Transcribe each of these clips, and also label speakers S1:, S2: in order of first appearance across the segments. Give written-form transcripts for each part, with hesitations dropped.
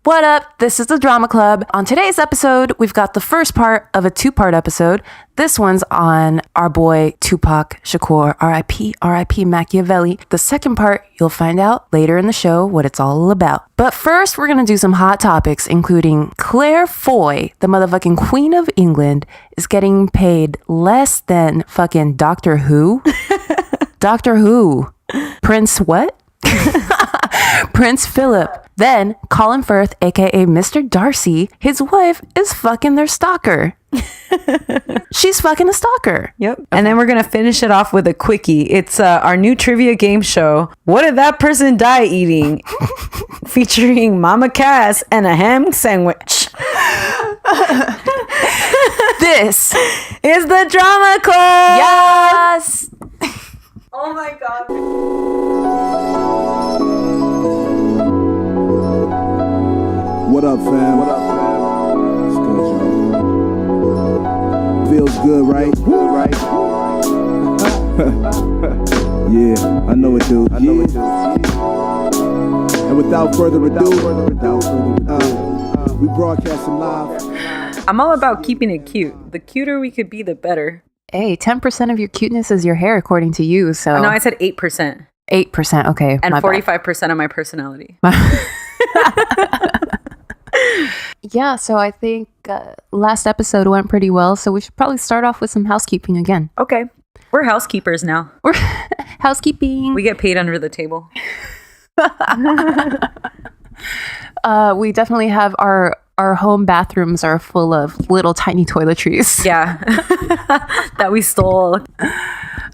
S1: What up? This is the Drama Club. On today's episode, we've got the first part of a two-part episode. This one's on our boy Tupac Shakur, R.I.P. Machiavelli. The second part, you'll find out later in the show what it's all about. But first, we're going to do some hot topics, including Claire Foy, the motherfucking Queen of England, is getting paid less than fucking Doctor Who. Doctor Who. Prince what? Prince Philip. Then Colin Firth, aka Mr. Darcy, his wife is fucking their stalker. She's fucking a stalker.
S2: Yep. Okay. And then we're going to finish it off with a quickie. It's our new trivia game show. What did that person die eating? Featuring Mama Cass and a ham sandwich.
S1: This
S2: is the Drama Club.
S1: Yes.
S2: Oh my God.
S3: What up, fam? What up, fam? It's good, y'all. Feels good, right? Good, right? Yeah, I know it, dude. I know it, dude. And without further ado, we broadcasting live.
S2: I'm all about keeping it cute. The cuter we could be, the better.
S1: Hey, 10% of your cuteness is your hair, according to you. So
S2: no, I said 8%.
S1: 8%, okay.
S2: And 45% of my personality.
S1: Yeah, so I think last episode went pretty well, so we should probably start off with some housekeeping again.
S2: Okay. We're housekeepers now.
S1: We're housekeeping.
S2: We get paid under the table.
S1: We definitely have our home bathrooms are full of little tiny toiletries.
S2: Yeah. That we stole.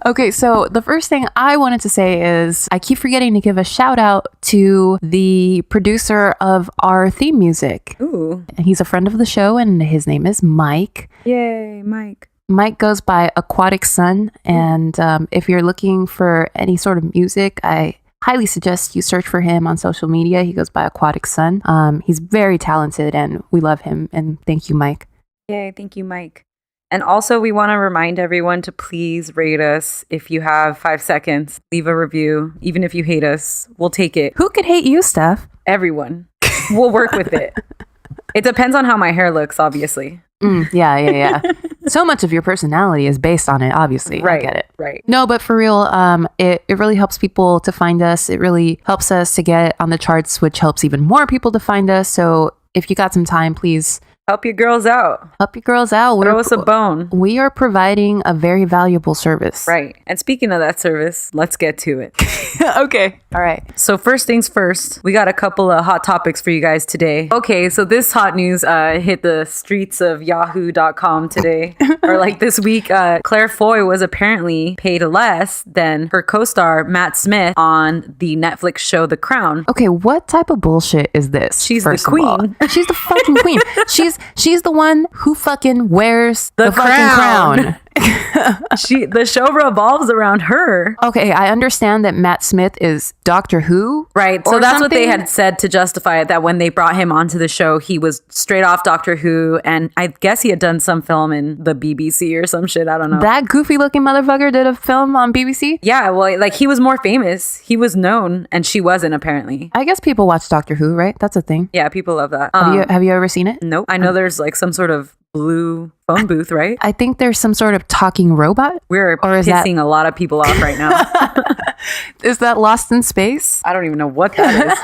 S1: Okay, so the first thing I wanted to say is I keep forgetting to give a shout out to the producer of our theme music.
S2: Ooh.
S1: He's a friend of the show and his name is Mike.
S2: Yay, Mike.
S1: Mike goes by Aquatic Sun, and if you're looking for any sort of music, I highly suggest you search for him on social media. He goes by Aquatic Sun. He's very talented and we love him, and thank you, Mike.
S2: Yay, thank you, Mike. And also, we want to remind everyone to please rate us. If you have 5 seconds, leave a review. Even if you hate us, we'll take it.
S1: Who could hate you, Stef?
S2: Everyone. We'll work with it. It depends on how my hair looks, obviously.
S1: Yeah. So much of your personality is based on it, obviously.
S2: Right,
S1: I get it.
S2: Right.
S1: No, but for real, it really helps people to find us. It really helps us to get on the charts, which helps even more people to find us. So if you got some time, please
S2: help your girls out. Throw us a bone.
S1: We are providing a very valuable service.
S2: Right. And speaking of that service, let's get to it.
S1: Okay. All right.
S2: So first things first, we got a couple of hot topics for you guys today. Okay, so this hot news hit the streets of yahoo.com today. Or like this week, Claire Foy was apparently paid less than her co-star Matt Smith on the Netflix show The Crown.
S1: Okay, what type of bullshit is this?
S2: She's the queen.
S1: She's the fucking queen. She's the one who fucking wears the fucking crown.
S2: The show revolves around her.
S1: Okay, I understand that Matt Smith is Doctor Who.
S2: Right. So that's what they had said to justify it, that when they brought him onto the show, he was straight off Doctor Who. And I guess he had done some film in the BBC or some shit. I don't know.
S1: That goofy looking motherfucker did a film on BBC?
S2: Yeah, well, like he was more famous. He was known and she wasn't, apparently.
S1: I guess people watch Doctor Who, right? That's a thing.
S2: Yeah, people love that.
S1: Have you ever seen it?
S2: Nope. I know there's like some sort of blue phone booth, right?
S1: I think there's some sort of talking robot.
S2: We're pissing a lot of people off right now.
S1: Is that Lost in Space?
S2: I don't even know what that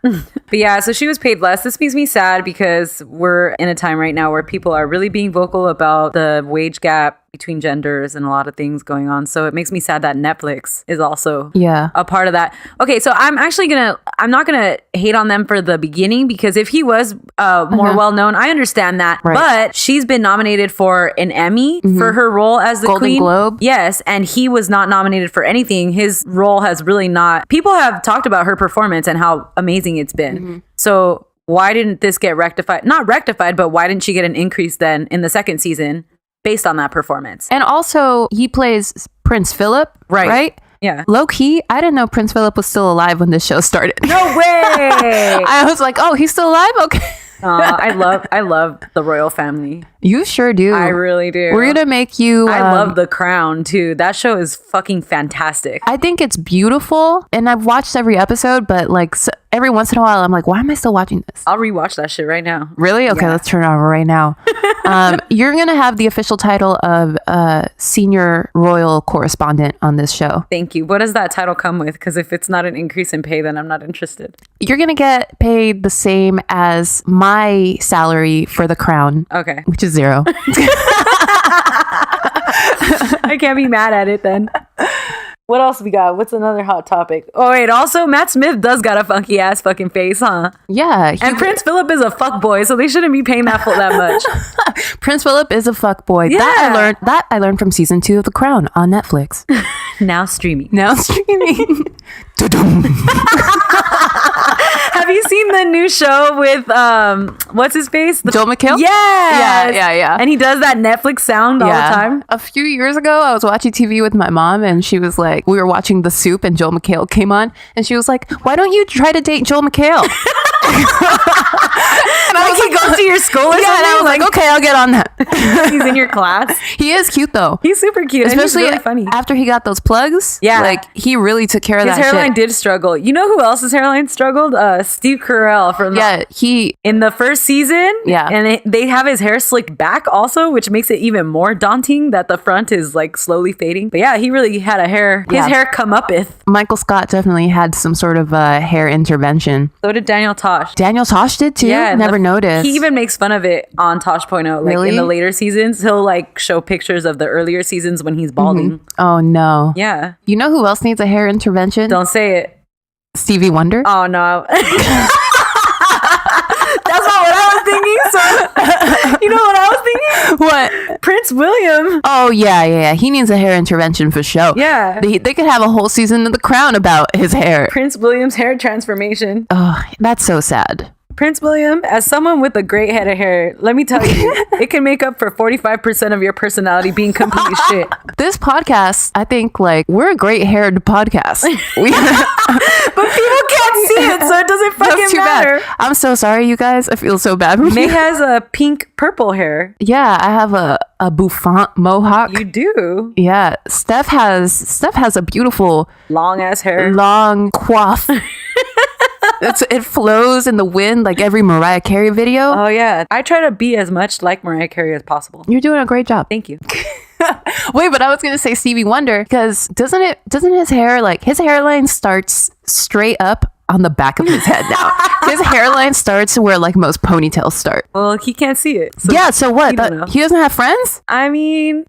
S2: is. But yeah, so she was paid less. This makes me sad because we're in a time right now where people are really being vocal about the wage gap between genders and a lot of things going on. So it makes me sad that Netflix is also a part of that. Okay, so I'm not gonna hate on them for the beginning, because if he was more well known, I understand that. Right. But she's been nominated for an Emmy for her role as the
S1: Golden
S2: Queen.
S1: Globe.
S2: Yes, and he was not nominated for anything. His role has really not. People have talked about her performance and how amazing it's been. So why didn't this get rectified? Not rectified, but why didn't she get an increase then in the second season based on that performance?
S1: And also, he plays Prince Philip, right?
S2: Yeah.
S1: Low key, I didn't know Prince Philip was still alive when this show started.
S2: No way!
S1: I was like, oh, he's still alive? Okay.
S2: I love the royal family.
S1: You sure do.
S2: I really do.
S1: We're gonna make you.
S2: I love The Crown too. That show is fucking fantastic.
S1: I think it's beautiful, and I've watched every episode, but like every once in a while, I'm like, why am I still watching this?
S2: I'll rewatch that shit right now.
S1: Really? Okay, let's turn it on right now. You're going to have the official title of senior royal correspondent on this show.
S2: Thank you. What does that title come with? Because if it's not an increase in pay, then I'm not interested.
S1: You're going to get paid the same as my salary for the crown.
S2: Okay.
S1: Which is 0.
S2: I can't be mad at it then. What else we got? What's another hot topic? Oh, wait. Also, Matt Smith does got a funky ass fucking face, huh?
S1: Yeah.
S2: And Prince Philip is a fuckboy, so they shouldn't be paying that much.
S1: Prince Philip is a fuckboy.
S2: Yeah.
S1: That I learned from season 2 of The Crown on Netflix.
S2: Now streaming. Have you seen the new show with what's his face?
S1: Joel McHale?
S2: Yeah. And he does that Netflix sound all the time.
S1: A few years ago, I was watching TV with my mom, and she was like, we were watching The Soup, and Joel McHale came on, and she was like, why don't you try to date Joel McHale?
S2: And I was like, he goes to your school or something?
S1: And I was like, okay, I'll get on that.
S2: He's in your class.
S1: He is cute though.
S2: He's super cute.
S1: Especially
S2: and he's really funny.
S1: After he got those plugs.
S2: Yeah.
S1: Like he really took care of
S2: his
S1: that
S2: hairline
S1: shit.
S2: did struggle. You know who else's hairline struggled? Steve Carell from in the first season.
S1: Yeah.
S2: And they have his hair slicked back also, which makes it even more daunting that the front is like slowly fading. But yeah, he really had his hair come upeth.
S1: Michael Scott definitely had some sort of hair intervention.
S2: So did Daniel Tosh.
S1: Daniel Tosh did too? Yeah. Never noticed.
S2: He even makes fun of it on Tosh.0. Like in the later seasons, he'll like show pictures of the earlier seasons when he's balding.
S1: Mm-hmm. Oh no.
S2: Yeah.
S1: You know who else needs a hair intervention?
S2: Don't say it.
S1: Stevie Wonder?
S2: Oh no. That's not what I was thinking. So, you know what I was thinking?
S1: What?
S2: Prince William.
S1: Oh, yeah. He needs a hair intervention for sure.
S2: Yeah.
S1: They could have a whole season of The Crown about his hair.
S2: Prince William's hair transformation.
S1: Oh, that's so sad.
S2: Prince William, as someone with a great head of hair, let me tell you, it can make up for 45% of your personality being complete shit.
S1: This podcast, I think, like, we're a great haired podcast.
S2: But people can't see it, so it doesn't fucking matter.
S1: Bad. I'm so sorry, you guys. I feel so bad.
S2: May has a pink purple hair.
S1: Yeah, I have a bouffant mohawk.
S2: You do?
S1: Yeah. Steph has a beautiful
S2: long ass hair.
S1: Long coif. It flows in the wind like every Mariah Carey video.
S2: Oh yeah. I try to be as much like Mariah Carey as possible.
S1: You're doing a great job.
S2: Thank you.
S1: Wait, but I was gonna say Stevie Wonder because doesn't his hair, like, his hairline starts straight up on the back of his head now. His hairline starts where like most ponytails start.
S2: Well, he can't see it.
S1: So yeah, so what? He doesn't have friends?
S2: I mean,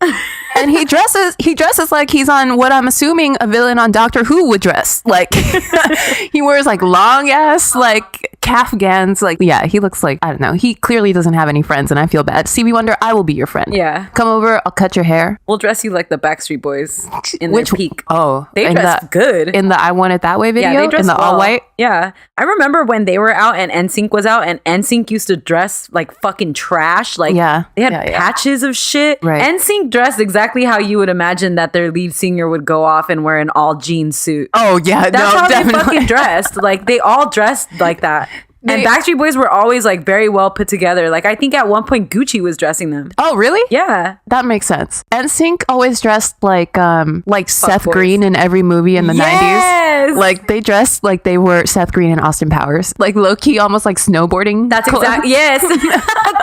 S1: and he dresses like he's on what I'm assuming a villain on Doctor Who would dress. Like he wears like long ass like Afghans. Like, yeah, he looks like, I don't know. He clearly doesn't have any friends and I feel bad. Stevie Wonder, I will be your friend.
S2: Yeah.
S1: Come over, I'll cut your hair.
S2: We'll dress you like the Backstreet Boys in their peak.
S1: Oh.
S2: They dress good.
S1: In the I Want It That Way video?
S2: Yeah, they dress
S1: in the all white?
S2: Yeah. I remember when they were out and NSYNC was out and NSYNC used to dress like fucking trash. Like, they had patches of shit.
S1: Right.
S2: NSYNC dressed exactly how you would imagine that their lead singer would go off and wear an all jean suit.
S1: Oh, yeah.
S2: That's how
S1: definitely.
S2: they fucking dressed. Like, they all dressed like that. And Backstreet Boys were always like very well put together. Like, I think at one point Gucci was dressing them.
S1: Oh, really?
S2: Yeah.
S1: That makes sense. NSYNC always dressed like Seth
S2: boys.
S1: Green in every movie in the 90s. Like, they dressed like they were Seth Green and Austin Powers. Like, low-key, almost like snowboarding.
S2: That's exactly. Yes.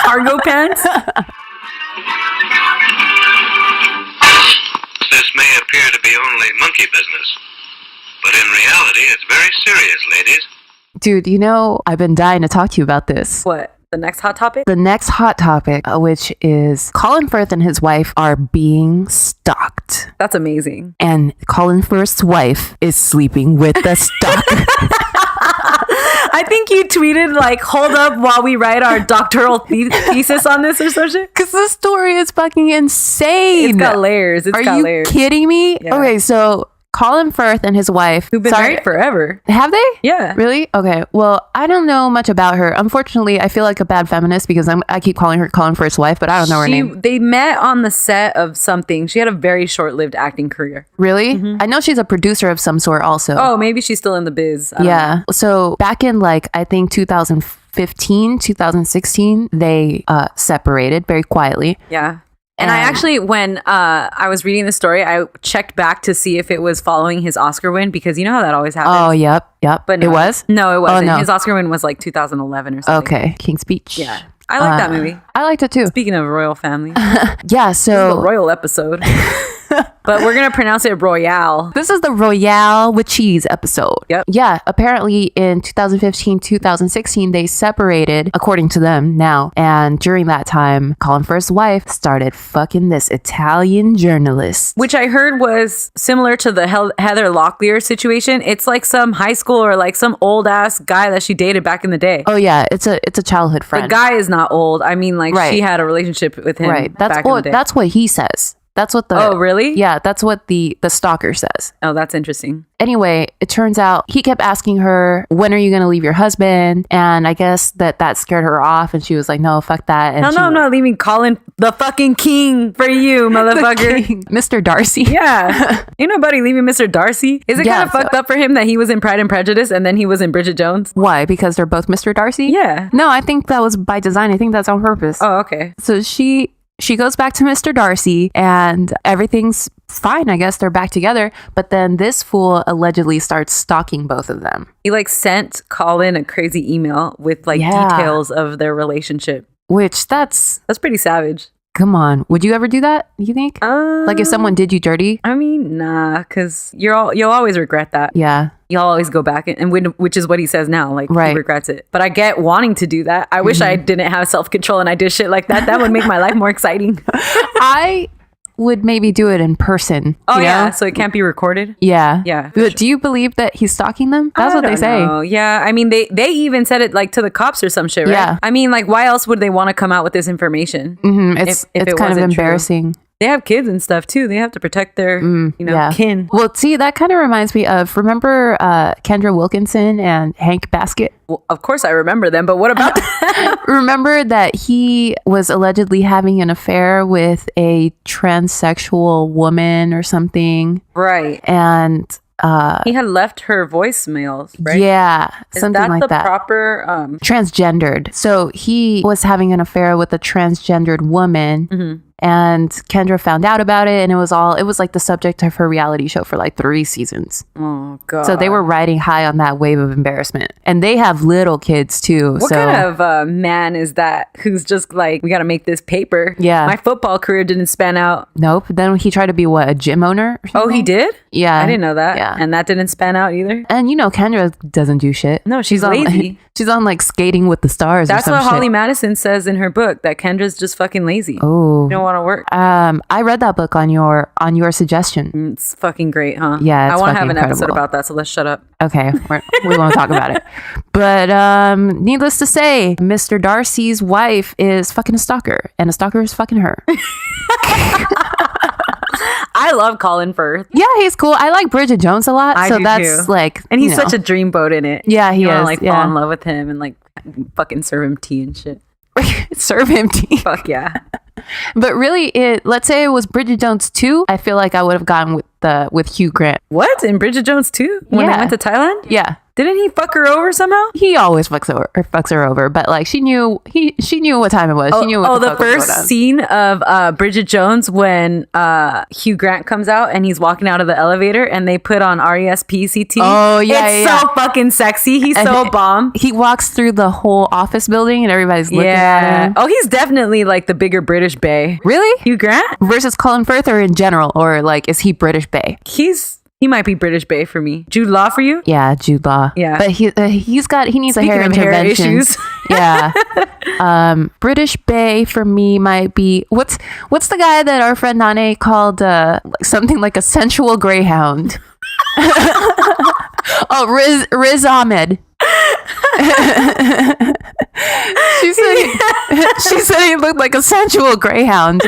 S2: Cargo pants.
S4: This may appear to be only monkey business, but in reality, it's very serious, ladies.
S1: Dude, you know, I've been dying to talk to you about this.
S2: What? The next hot topic?
S1: The next hot topic, which is Colin Firth and his wife are being stalked.
S2: That's amazing.
S1: And Colin Firth's wife is sleeping with the stalker.
S2: I think you tweeted, like, hold up while we write our doctoral thesis on this or some shit.
S1: Because this story is fucking insane.
S2: It's got layers. Are
S1: you kidding me? Yeah. Okay, so Colin Firth and his wife,
S2: who've been married forever.
S1: Have they?
S2: Yeah.
S1: Really? Okay. Well, I don't know much about her. Unfortunately, I feel like a bad feminist because I keep calling her Colin Firth's wife, but I don't know her name.
S2: They met on the set of something. She had a very short-lived acting career.
S1: Really? Mm-hmm. I know she's a producer of some sort also.
S2: Oh, maybe she's still in the biz. I don't know.
S1: So back in I think 2015, 2016, they separated very quietly.
S2: Yeah. And I actually, when I was reading the story, I checked back to see if it was following his Oscar win, because you know how that always happens.
S1: Oh, yep.
S2: But
S1: no, it was?
S2: No, it wasn't.
S1: Oh, no.
S2: His Oscar win was like 2011 or something.
S1: Okay. King's Speech.
S2: Yeah. I like that movie.
S1: I liked it too.
S2: Speaking of royal family.
S1: Yeah, so...
S2: The royal episode. But we're going to pronounce it Royale.
S1: This is the Royale with Cheese episode.
S2: Yep.
S1: Yeah, apparently in 2015, 2016, they separated, according to them now. And during that time, Colin Firth's wife started fucking this Italian journalist.
S2: Which I heard was similar to the Heather Locklear situation. It's like some high school or like some old ass guy that she dated back in the day.
S1: Oh yeah, it's a childhood friend.
S2: The guy is not old. I mean, like she had a relationship with him.
S1: Right. That's
S2: back in the day.
S1: That's what he says. That's what the...
S2: Oh, really?
S1: Yeah, that's what the stalker says.
S2: Oh, that's interesting.
S1: Anyway, it turns out he kept asking her, when are you going to leave your husband? And I guess that scared her off. And she was like, no, fuck that. And
S2: No, I'm not leaving Colin the fucking king for you, motherfucker.
S1: Mr. Darcy.
S2: Yeah. Ain't nobody leaving Mr. Darcy. Is it kind of fucked up for him that he was in Pride and Prejudice and then he was in Bridget Jones?
S1: Why? Because they're both Mr. Darcy?
S2: Yeah.
S1: No, I think that was by design. I think that's on purpose.
S2: Oh, okay.
S1: So she goes back to Mr. Darcy and everything's fine. I guess they're back together. But then this fool allegedly starts stalking both of them.
S2: He like sent Colin a crazy email with like details of their relationship.
S1: Which that's
S2: pretty savage.
S1: Come on. Would you ever do that, you think? Like if someone did you dirty?
S2: I mean, nah, because you'll always regret that.
S1: Yeah.
S2: You'll always go back which is what he says now. Like,
S1: right.
S2: He regrets it. But I get wanting to do that. I wish I didn't have self-control and I did shit like that. That would make my life more exciting.
S1: I would maybe do it in person.
S2: Oh, yeah. So it can't be recorded?
S1: Yeah.
S2: Yeah.
S1: But do you believe that he's stalking them? That's what they say.
S2: Oh, yeah. I mean, they even said it like to the cops or some shit, right? Yeah. I mean, like, why else would they want to come out with this information?
S1: Mm-hmm. It's kind of embarrassing.
S2: True? They have kids and stuff too. They have to protect their, kin.
S1: Well, see, that kind of reminds me of, remember Kendra Wilkinson and Hank Baskett?
S2: Well, of course I remember them, but what about that?
S1: Remember that he was allegedly having an affair with a transsexual woman or something?
S2: Right.
S1: And
S2: he had left her voicemails, right?
S1: Yeah, something like that.
S2: Is that the proper...
S1: Transgendered. So he was having an affair with a transgendered woman. Mm-hmm. And Kendra found out about it, and it was like the subject of her reality show for like 3 seasons.
S2: Oh, God.
S1: So they were riding high on that wave of embarrassment. And they have little kids too.
S2: What kind of man is that who's just like, we got to make this paper?
S1: Yeah.
S2: My football career didn't span out.
S1: Nope. Then he tried to be a gym owner or something?
S2: Oh, he did?
S1: Yeah.
S2: I didn't know that.
S1: Yeah.
S2: And that didn't span out either?
S1: And Kendra doesn't do shit.
S2: No, she's lazy.
S1: She's on like Skating with the Stars.
S2: That's
S1: or
S2: what
S1: some
S2: Holly
S1: shit.
S2: Madison says in her book, that Kendra's just fucking lazy.
S1: Oh.
S2: You don't want to work.
S1: I read that book on your suggestion.
S2: It's fucking great, huh?
S1: Yeah, it's
S2: I want to have an
S1: incredible.
S2: episode about that, so let's shut up.
S1: Okay, we won't talk about it. But needless to say, Mr. Darcy's wife is fucking a stalker, and a stalker is fucking her.
S2: I love Colin Firth.
S1: Yeah, he's cool. I like Bridget Jones a lot, so that's
S2: too.
S1: like,
S2: and he's such a dreamboat in it.
S1: Yeah, he
S2: you
S1: is.
S2: Wanna, like fall in love with him and like fucking serve him tea and shit.
S1: Serve him tea.
S2: Fuck yeah.
S1: But really, let's say it was Bridget Jones 2, I feel like I would have gone with Hugh Grant.
S2: What? In Bridget Jones 2? When they went to Thailand?
S1: Yeah.
S2: Didn't he fuck her over somehow?
S1: He always fucks her over, but like she knew what time it was. She knew what
S2: the first scene of Bridget Jones when Hugh Grant comes out and he's walking out of the elevator and they put on RESPCT.
S1: Oh yeah,
S2: it's so fucking sexy. He's so bomb.
S1: He walks through the whole office building and everybody's looking at him.
S2: Oh, he's definitely like the bigger British bae.
S1: Really?
S2: Hugh Grant
S1: versus Colin Firth, or in general, or like is he British bae?
S2: He might be British bae for me. Jude Law for you?
S1: Yeah, Jude Law.
S2: Yeah,
S1: but he needs a hair intervention.
S2: Hair issues.
S1: Yeah. British bae for me might be what's the guy that our friend Nane called something like a sensual greyhound? Oh, Riz Ahmed. She said he looked like a sensual greyhound.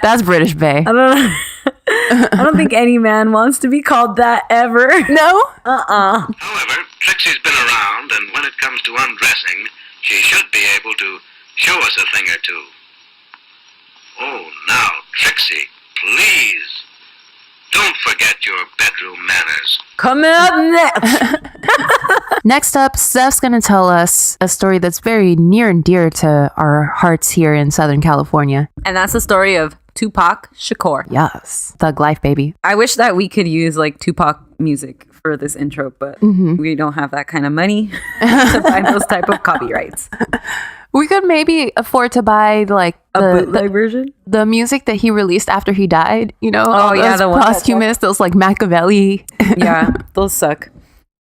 S1: That's British bae.
S2: I don't think any man wants to be called that ever.
S1: No?
S4: However, Trixie's been around, and when it comes to undressing, she should be able to show us a thing or two. Oh, now, Trixie, please, don't forget your bedroom manners.
S2: Coming up next.
S1: Next up, Stef's going to tell us a story that's very near and dear to our hearts here in Southern California.
S2: And that's the story of Tupac Shakur.
S1: Yes. Thug life, baby.
S2: I wish that we could use like Tupac music for this intro, but we don't have that kind of money to buy those type of copyrights.
S1: We could maybe afford to buy like
S2: A bootleg version?
S1: the music that he released after he died, you know?
S2: Oh, yeah,
S1: those
S2: the one that's
S1: posthumous, those like Machiavelli.
S2: Yeah, those suck.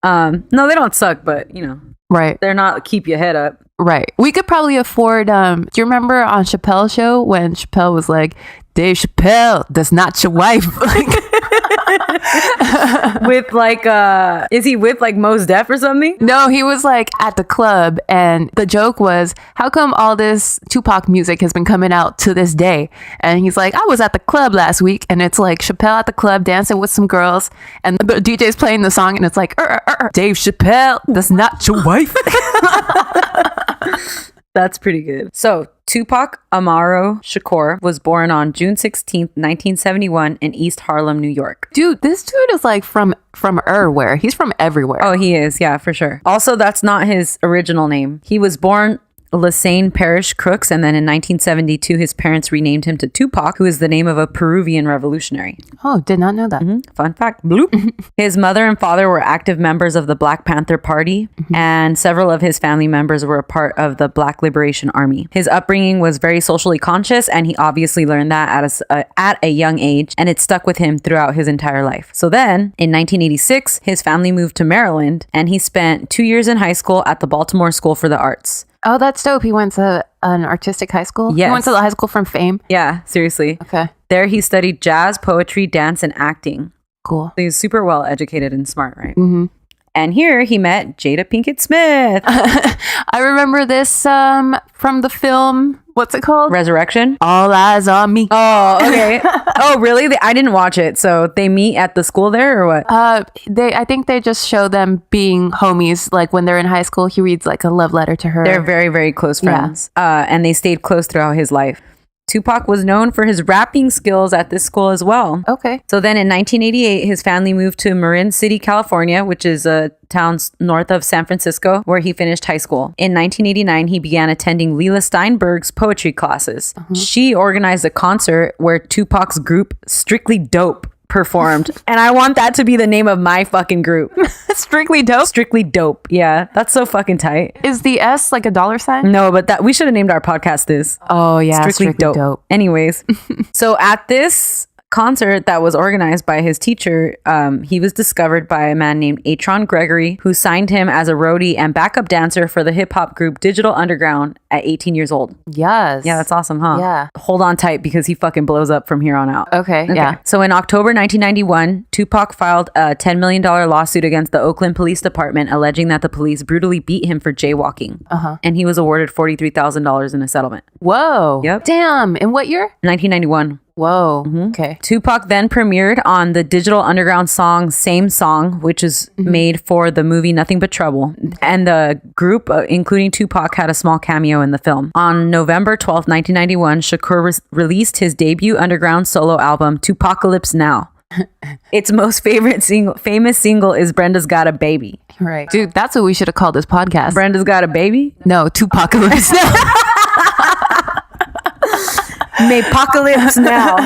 S2: No, they don't suck, but you know,
S1: Right.
S2: they're not keep your head up.
S1: Right. We could probably afford, do you remember on Chappelle's show when Chappelle was like, Dave Chappelle, that's not your wife.
S2: With like, is he with like Mos Def or something?
S1: No, he was like at the club, and the joke was, how come all this Tupac music has been coming out to this day? And he's like, I was at the club last week, and it's like Chappelle at the club dancing with some girls, and the DJ's playing the song, and it's like, Dave Chappelle, that's not your wife.
S2: That's pretty good. So, Tupac Amaru Shakur was born on June 16th, 1971 in East Harlem, New York.
S1: Dude, this dude is like from everywhere. He's from everywhere.
S2: Oh, he is. Yeah, for sure. Also, that's not his original name. He was born Lasagne Parish Crooks, and then in 1972, his parents renamed him to Tupac, who is the name of a Peruvian revolutionary.
S1: Oh, did not know that.
S2: Fun fact. Bloop. His mother and father were active members of the Black Panther Party, and several of his family members were a part of the Black Liberation Army. His upbringing was very socially conscious, and he obviously learned that at a young age, and it stuck with him throughout his entire life. So then, in 1986, his family moved to Maryland, and he spent 2 years in high school at the Baltimore School for the Arts.
S1: Oh, that's dope. He went to an artistic high school?
S2: Yes.
S1: He went to the high school from Fame?
S2: Yeah, seriously.
S1: Okay.
S2: There he studied jazz, poetry, dance, and acting.
S1: Cool.
S2: So he's super well educated and smart, right? Mm-hmm. And here he met Jada Pinkett Smith.
S1: I remember this from the film, what's it called?
S2: Resurrection?
S1: All Eyes on Me.
S2: Oh, okay. Oh, really? I didn't watch it. So they meet at the school there or what?
S1: I think they just show them being homies. Like when they're in high school, he reads like a love letter to her.
S2: They're very, very close friends. And they stayed close throughout his life. Tupac was known for his rapping skills at this school as well.
S1: Okay.
S2: So then in 1988, his family moved to Marin City, California, which is a town north of San Francisco, where he finished high school. In 1989, he began attending Leela Steinberg's poetry classes. She organized a concert where Tupac's group, Strictly Dope, performed. And I want that to be the name of my fucking group.
S1: Strictly Dope?
S2: Strictly Dope. Yeah, that's so fucking tight.
S1: Is the S like a $?
S2: No, but that we should have named our podcast this.
S1: Oh, yeah.
S2: Strictly dope. Anyways, so at this concert that was organized by his teacher, he was discovered by a man named Atron Gregory, who signed him as a roadie and backup dancer for the hip-hop group Digital Underground at 18 years old.
S1: Yes.
S2: Yeah, that's awesome, huh?
S1: Yeah.
S2: Hold on tight because he fucking blows up from here on out.
S1: Okay. Yeah.
S2: So in October 1991, Tupac filed a $10 million lawsuit against the Oakland Police Department, alleging that the police brutally beat him for jaywalking. And he was awarded $43,000 in a settlement.
S1: Whoa.
S2: Yep.
S1: Damn. In what year?
S2: 1991.
S1: Whoa. Okay.
S2: Tupac then premiered on the Digital Underground song Same Song, which is made for the movie Nothing But Trouble. And the group, including Tupac, had a small cameo in the film. On November 12th, 1991, Shakur released his debut underground solo album, Tupacalypse Now. Its most famous single is Brenda's Got a Baby.
S1: Right. Dude, that's what we should have called this podcast.
S2: Brenda's Got a Baby?
S1: No, Tupacalypse.
S2: Maypocalypse Now.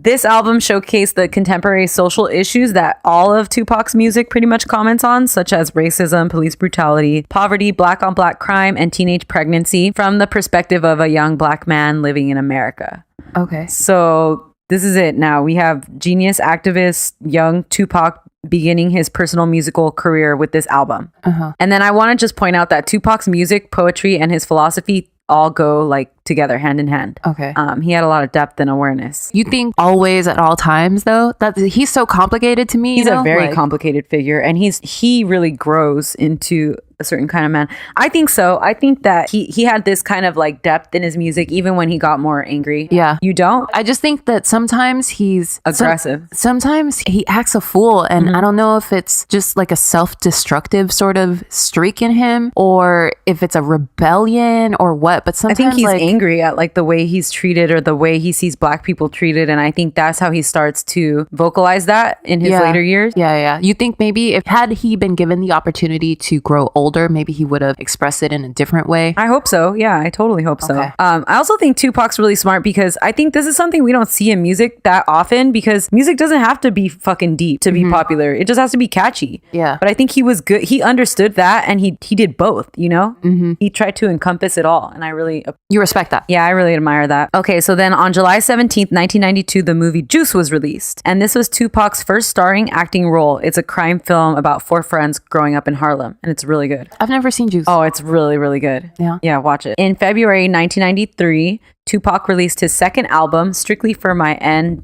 S2: This album showcased the contemporary social issues that all of Tupac's music pretty much comments on, such as racism, police brutality, poverty, black on black crime, and teenage pregnancy from the perspective of a young black man living in America.
S1: Okay.
S2: So this is it now. We have genius activist, young Tupac beginning his personal musical career with this album. And then I want to just point out that Tupac's music, poetry, and his philosophy all go like together hand in hand.
S1: Okay.
S2: He had a lot of depth and awareness.
S1: You think always at all times though? That he's so complicated to me.
S2: He's
S1: you know?
S2: a very
S1: like,
S2: complicated figure, and he really grows into a certain kind of man. I think so. I think that he had this kind of like depth in his music even when he got more angry.
S1: Yeah.
S2: You don't?
S1: I just think that sometimes he's
S2: Aggressive.
S1: Sometimes he acts a fool, and I don't know if it's just like a self-destructive sort of streak in him or if it's a rebellion or what, but
S2: I
S1: sometimes
S2: think he's
S1: like,
S2: angry at like the way he's treated or the way he sees black people treated, and I think that's how he starts to vocalize that in his later years.
S1: Yeah. You think maybe if had he been given the opportunity to grow older older, maybe he would have expressed it in a different way.
S2: I hope so. Yeah, I totally hope so.
S1: Okay.
S2: I also think Tupac's really smart because I think this is something we don't see in music that often, because music doesn't have to be fucking deep to be popular. It just has to be catchy.
S1: Yeah.
S2: But I think he was good. He understood that, and he did both, you know? He tried to encompass it all, and I really...
S1: You respect that.
S2: Yeah, I really admire that. Okay, so then on July 17th, 1992, the movie Juice was released. And this was Tupac's first starring acting role. It's a crime film about 4 friends growing up in Harlem, and it's really good.
S1: I've never seen Juice.
S2: Oh, it's really, really good.
S1: Yeah?
S2: Yeah, watch it. In February 1993, Tupac released his second album, Strictly for My N.I.G.G.A.Z.Z.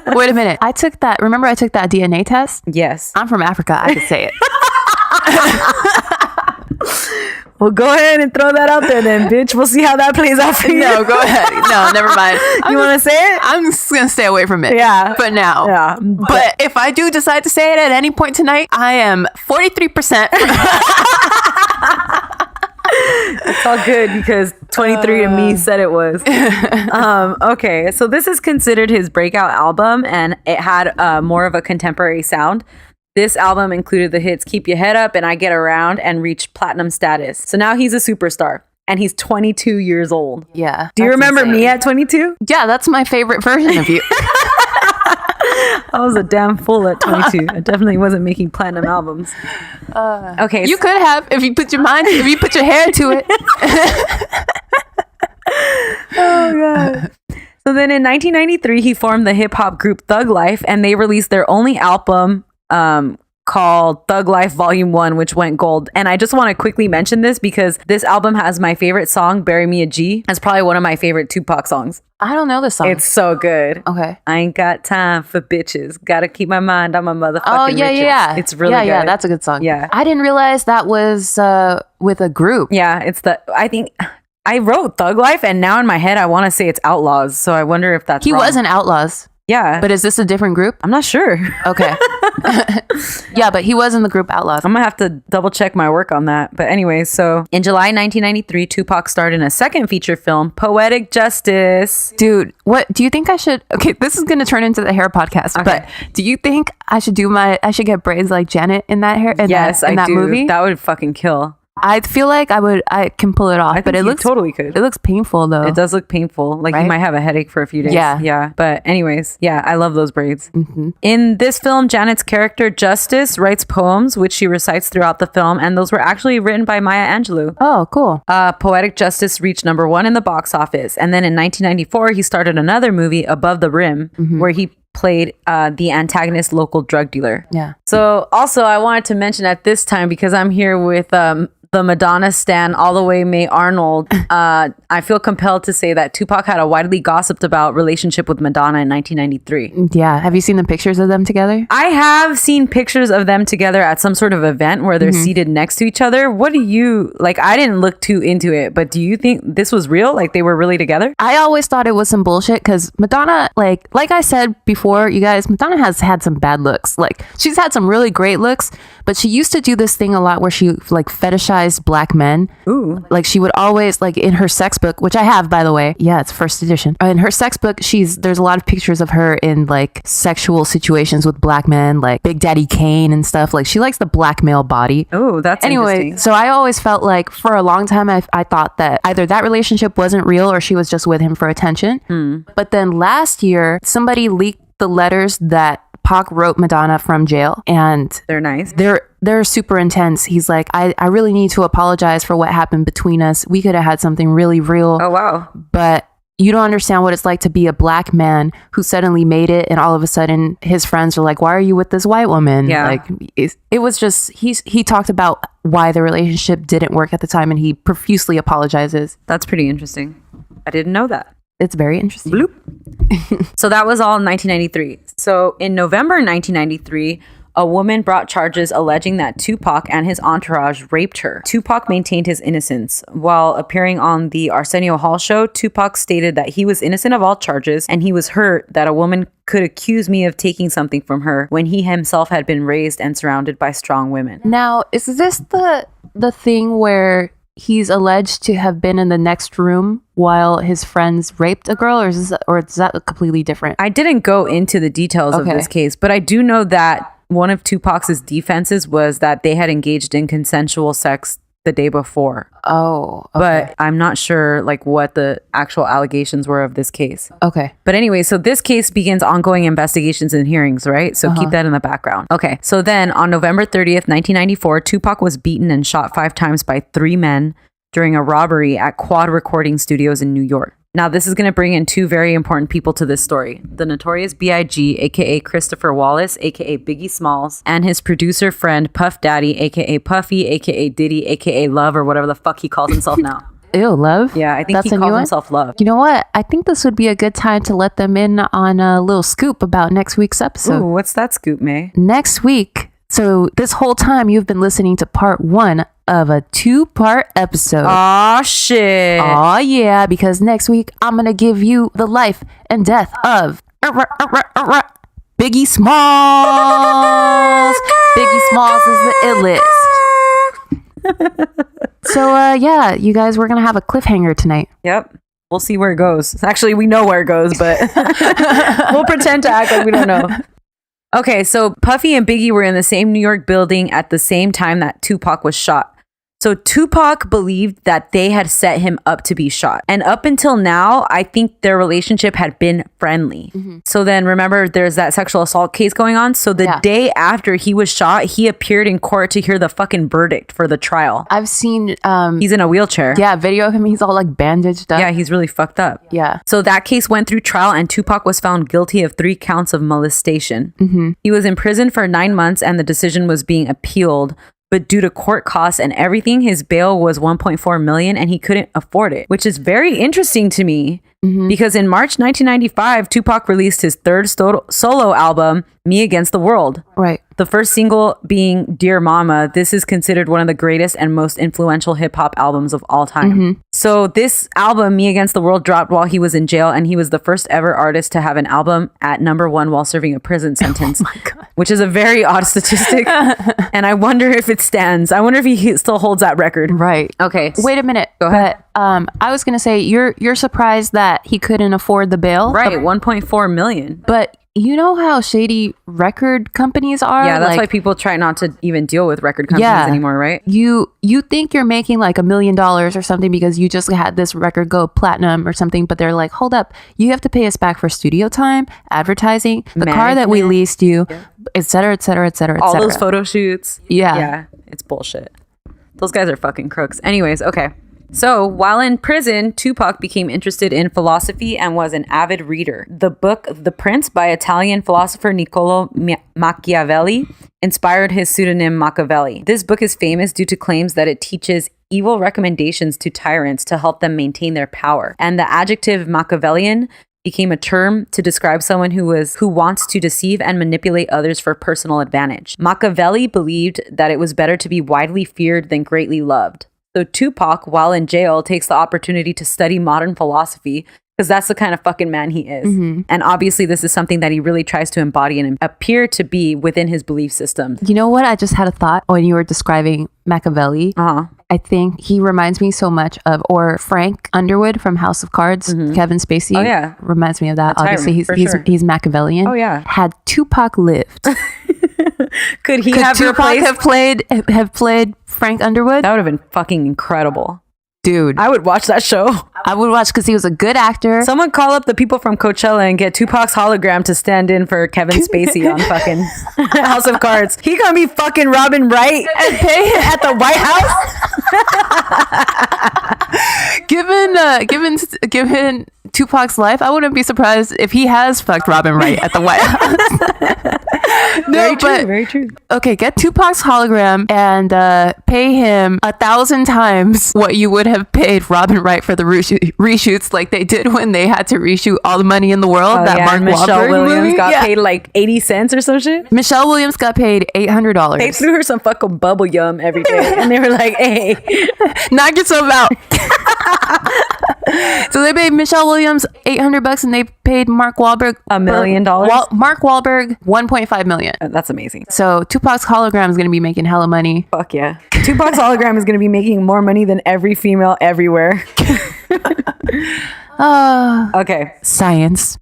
S1: Wait a minute. Remember I took that DNA test?
S2: Yes.
S1: I'm from Africa. I could say it.
S2: Well, go ahead and throw that out there then, bitch. We'll see how that plays out for you.
S1: No, go ahead. No, never mind.
S2: You want to say it?
S1: I'm just going to stay away from it.
S2: Yeah.
S1: But now.
S2: Yeah.
S1: But if I do decide to say it at any point tonight, I am 43%.
S2: It's all good because 23andMe said it was. Okay, so this is considered his breakout album, and it had more of a contemporary sound. This album included the hits Keep Your Head Up and I Get Around, and reached platinum status. So now he's a superstar, and he's 22 years old.
S1: Yeah.
S2: Do you
S1: that's
S2: remember
S1: insane.
S2: me at 22?
S1: Yeah, that's my favorite version of you.
S2: I was a damn fool at 22. I definitely wasn't making platinum albums. Okay.
S1: You could have if you put your hair to it.
S2: Oh, God. So then in 1993, he formed the hip hop group Thug Life, and they released their only album called Thug Life Volume 1, which went gold. And I just want to quickly mention this because this album has my favorite song, Bury Me a G. That's probably one of my favorite Tupac songs.
S1: I don't know this song.
S2: It's so good.
S1: Okay.
S2: I ain't got time for bitches. Gotta keep my mind on my motherfucking
S1: Oh, yeah,
S2: riches.
S1: yeah.
S2: It's really good.
S1: Yeah, that's a good song.
S2: Yeah.
S1: I didn't realize that was with a group.
S2: Yeah, I think I wrote Thug Life, and now in my head I want to say it's Outlaws. So I wonder if that's
S1: He
S2: wrong.
S1: was in Outlaws.
S2: Yeah.
S1: But is this a different group?
S2: I'm not sure.
S1: Okay. Yeah, but he was in the group Outlaws.
S2: I'm gonna have to double check my work on that. But anyway, so in July 1993, Tupac starred in a second feature film, Poetic Justice.
S1: Dude, what do you think I should? Okay, this is gonna turn into the hair podcast.
S2: Okay.
S1: But do you think I should get braids like Janet in that hair?
S2: Yes, I
S1: that
S2: do.
S1: movie?
S2: That would fucking kill.
S1: I feel like I can pull it off, but it looks
S2: totally could.
S1: It looks painful though.
S2: It does look painful. Like
S1: Right?
S2: you might have a headache for a few days.
S1: Yeah.
S2: Yeah. But anyways, yeah, I love those braids.
S1: Mm-hmm.
S2: In this film, Janet's character Justice writes poems, which she recites throughout the film. And those were actually written by Maya Angelou.
S1: Oh, cool.
S2: Poetic Justice reached #1 in the box office. And then in 1994, he started another movie, Above the Rim, where he played the antagonist local drug dealer.
S1: Yeah.
S2: So also I wanted to mention at this time, because I'm here with the Madonna stan all the way May Arnold, I feel compelled to say that Tupac had a widely gossiped about relationship with Madonna in 1993.
S1: Yeah. Have you seen the pictures of them together?
S2: I have seen pictures of them together at some sort of event where they're seated next to each other. What do you, like, I didn't look too into it, but do you think this was real? Like they were really together?
S1: I always thought it was some bullshit because Madonna, like I said before, you guys, Madonna has had some bad looks. Like she's had some really great looks, but she used to do this thing a lot where she like fetishized black men.
S2: Ooh.
S1: Like she would always, like in her sex book, which I have, by the way. Yeah, it's first edition. In her sex book, there's a lot of pictures of her in like sexual situations with black men, like Big Daddy Kane and stuff. Like she likes the black male body.
S2: Oh, that's
S1: Anyway,
S2: interesting.
S1: so I always felt like for a long time, I thought that either that relationship wasn't real or she was just with him for attention. But then last year, somebody leaked the letters that Pac wrote Madonna from jail, and
S2: They're nice.
S1: they're super intense. He's like, I really need to apologize for what happened between us. We could have had something really real.
S2: Oh, wow.
S1: But you don't understand what it's like to be a black man who suddenly made it, and all of a sudden his friends are like, why are you with this white woman?
S2: Yeah.
S1: Like it was just, he talked about why the relationship didn't work at the time, and he profusely apologizes.
S2: That's pretty interesting. I didn't know that.
S1: It's very interesting.
S2: Bloop. So that was all in 1993. So in November 1993, a woman brought charges alleging that Tupac and his entourage raped her. Tupac maintained his innocence. While appearing on the Arsenio Hall show, Tupac stated that he was innocent of all charges, and he was hurt that a woman could accuse me of taking something from her when he himself had been raised and surrounded by strong women.
S1: Now, is this the thing where he's alleged to have been in the next room while his friends raped a girl, or is that completely different?
S2: I didn't go into the details of this case, but I do know that one of Tupac's defenses was that they had engaged in consensual sex the day before.
S1: Oh, okay.
S2: But I'm not sure like what the actual allegations were of this case.
S1: Okay.
S2: But anyway, so this case begins ongoing investigations and hearings, right? So keep that in the background. Okay. So then on November 30th, 1994, Tupac was beaten and shot 5 times by 3 men during a robbery at Quad Recording Studios in New York. Now, this is going to bring in 2 very important people to this story. The Notorious B.I.G., a.k.a. Christopher Wallace, a.k.a. Biggie Smalls, and his producer friend Puff Daddy, a.k.a. Puffy, a.k.a. Diddy, a.k.a. Love, or whatever the fuck he calls himself now.
S1: Ew, Love?
S2: Yeah, I think
S1: That's
S2: he
S1: a new
S2: calls
S1: one?
S2: himself Love.
S1: You know what? I think this would be a good time to let them in on a little scoop about next week's episode.
S2: Ooh, what's that scoop, May?
S1: Next week, so this whole time you've been listening to part 1 of a 2-part episode.
S2: Aw, shit.
S1: Aw, yeah, because next week I'm going to give you the life and death of Biggie Smalls. Biggie Smalls is the illest. So, yeah, you guys, we're going to have a cliffhanger tonight.
S2: Yep. We'll see where it goes. Actually, we know where it goes, but we'll pretend to act like we don't know. Okay, so Puffy and Biggie were in the same New York building at the same time that Tupac was shot. So Tupac believed that they had set him up to be shot. And up until now, I think their relationship had been friendly. So then remember, there's that sexual assault case going on. So the day after he was shot, he appeared in court to hear the fucking verdict for the trial.
S1: I've seen...
S2: He's in a wheelchair.
S1: Yeah, video of him. He's all like bandaged up.
S2: Yeah, he's really fucked up.
S1: Yeah.
S2: So that case went through trial and Tupac was found guilty of 3 counts of molestation. He was imprisoned for 9 months and the decision was being appealed. But due to court costs and everything, his bail was $1.4 million and he couldn't afford it, which is very interesting to me because in March 1995, Tupac released his 3rd solo album, Me Against the World.
S1: Right.
S2: The first single being Dear Mama. This is considered one of the greatest and most influential hip hop albums of all time. So this album, Me Against the World, dropped while he was in jail, and he was the first ever artist to have an album at #1 while serving a prison sentence, which is a very odd statistic. And I wonder if it stands. I wonder if he still holds that record.
S1: Right.
S2: Okay.
S1: Wait a minute.
S2: Go ahead.
S1: But I was gonna say you're surprised that he couldn't afford the bail,
S2: Right. 1.4 million.
S1: But you know how shady record companies are?
S2: Yeah, that's
S1: like,
S2: why people try not to even deal with record companies anymore, right?
S1: You think you're making like $1 million or something because you just had this record go platinum or something, but they're like, hold up, you have to pay us back for studio time, advertising, the car that we leased you, et cetera, et cetera, et cetera, et
S2: All
S1: cetera.
S2: those photo shoots.
S1: Yeah.
S2: Yeah, it's bullshit. Those guys are fucking crooks. Anyways, okay. So, while in prison, Tupac became interested in philosophy and was an avid reader. The book The Prince by Italian philosopher Niccolo Machiavelli inspired his pseudonym Machiavelli. This book is famous due to claims that it teaches evil recommendations to tyrants to help them maintain their power. And the adjective Machiavellian became a term to describe someone who wants to deceive and manipulate others for personal advantage. Machiavelli believed that it was better to be widely feared than greatly loved. So Tupac, while in jail, takes the opportunity to study modern philosophy because that's the kind of fucking man he is. And obviously this is something that he really tries to embody and appear to be within his belief system.
S1: You know what? I just had a thought when you were describing Machiavelli. I think he reminds me so much of, or Frank Underwood from House of Cards, Kevin Spacey.
S2: Oh, yeah.
S1: Reminds me of that.
S2: A
S1: Obviously,
S2: tyrant, for sure.
S1: he's Machiavellian.
S2: Oh, yeah.
S1: Had Tupac lived,
S2: Could
S1: could
S2: have
S1: Tupac
S2: replaced?
S1: have played Frank Underwood?
S2: That would have been fucking incredible.
S1: Dude,
S2: I would watch that show.
S1: I would watch because he was a good actor.
S2: Someone call up the people from Coachella and get Tupac's hologram to stand in for Kevin Spacey on fucking House of Cards. He gonna be fucking Robin Wright and pay at the White House.
S1: Given Tupac's life, I wouldn't be surprised if he has fucked Robin Wright at the White House.
S2: Very true.
S1: Okay, get Tupac's hologram and pay him 1,000 times what you would have paid Robin Wright for the reshoots, like they did when they had to reshoot All the Money in the World.
S2: Oh,
S1: that
S2: yeah,
S1: Mark
S2: Michelle
S1: Wahlberg
S2: Williams
S1: movie.
S2: got paid like 80 cents or some shit.
S1: Michelle Williams got paid $800.
S2: They threw her some fucking bubble yum every day, and they were like, "Hey,
S1: knock yourself out." So they paid Michelle Williams Williams $800 and they paid Mark Wahlberg
S2: $1 million.
S1: Mark Wahlberg 1.5 million.
S2: That's amazing.
S1: So Tupac's hologram is going to be making hella money.
S2: Fuck yeah. Tupac's hologram is going to be making more money than every female everywhere. Okay.
S1: Science.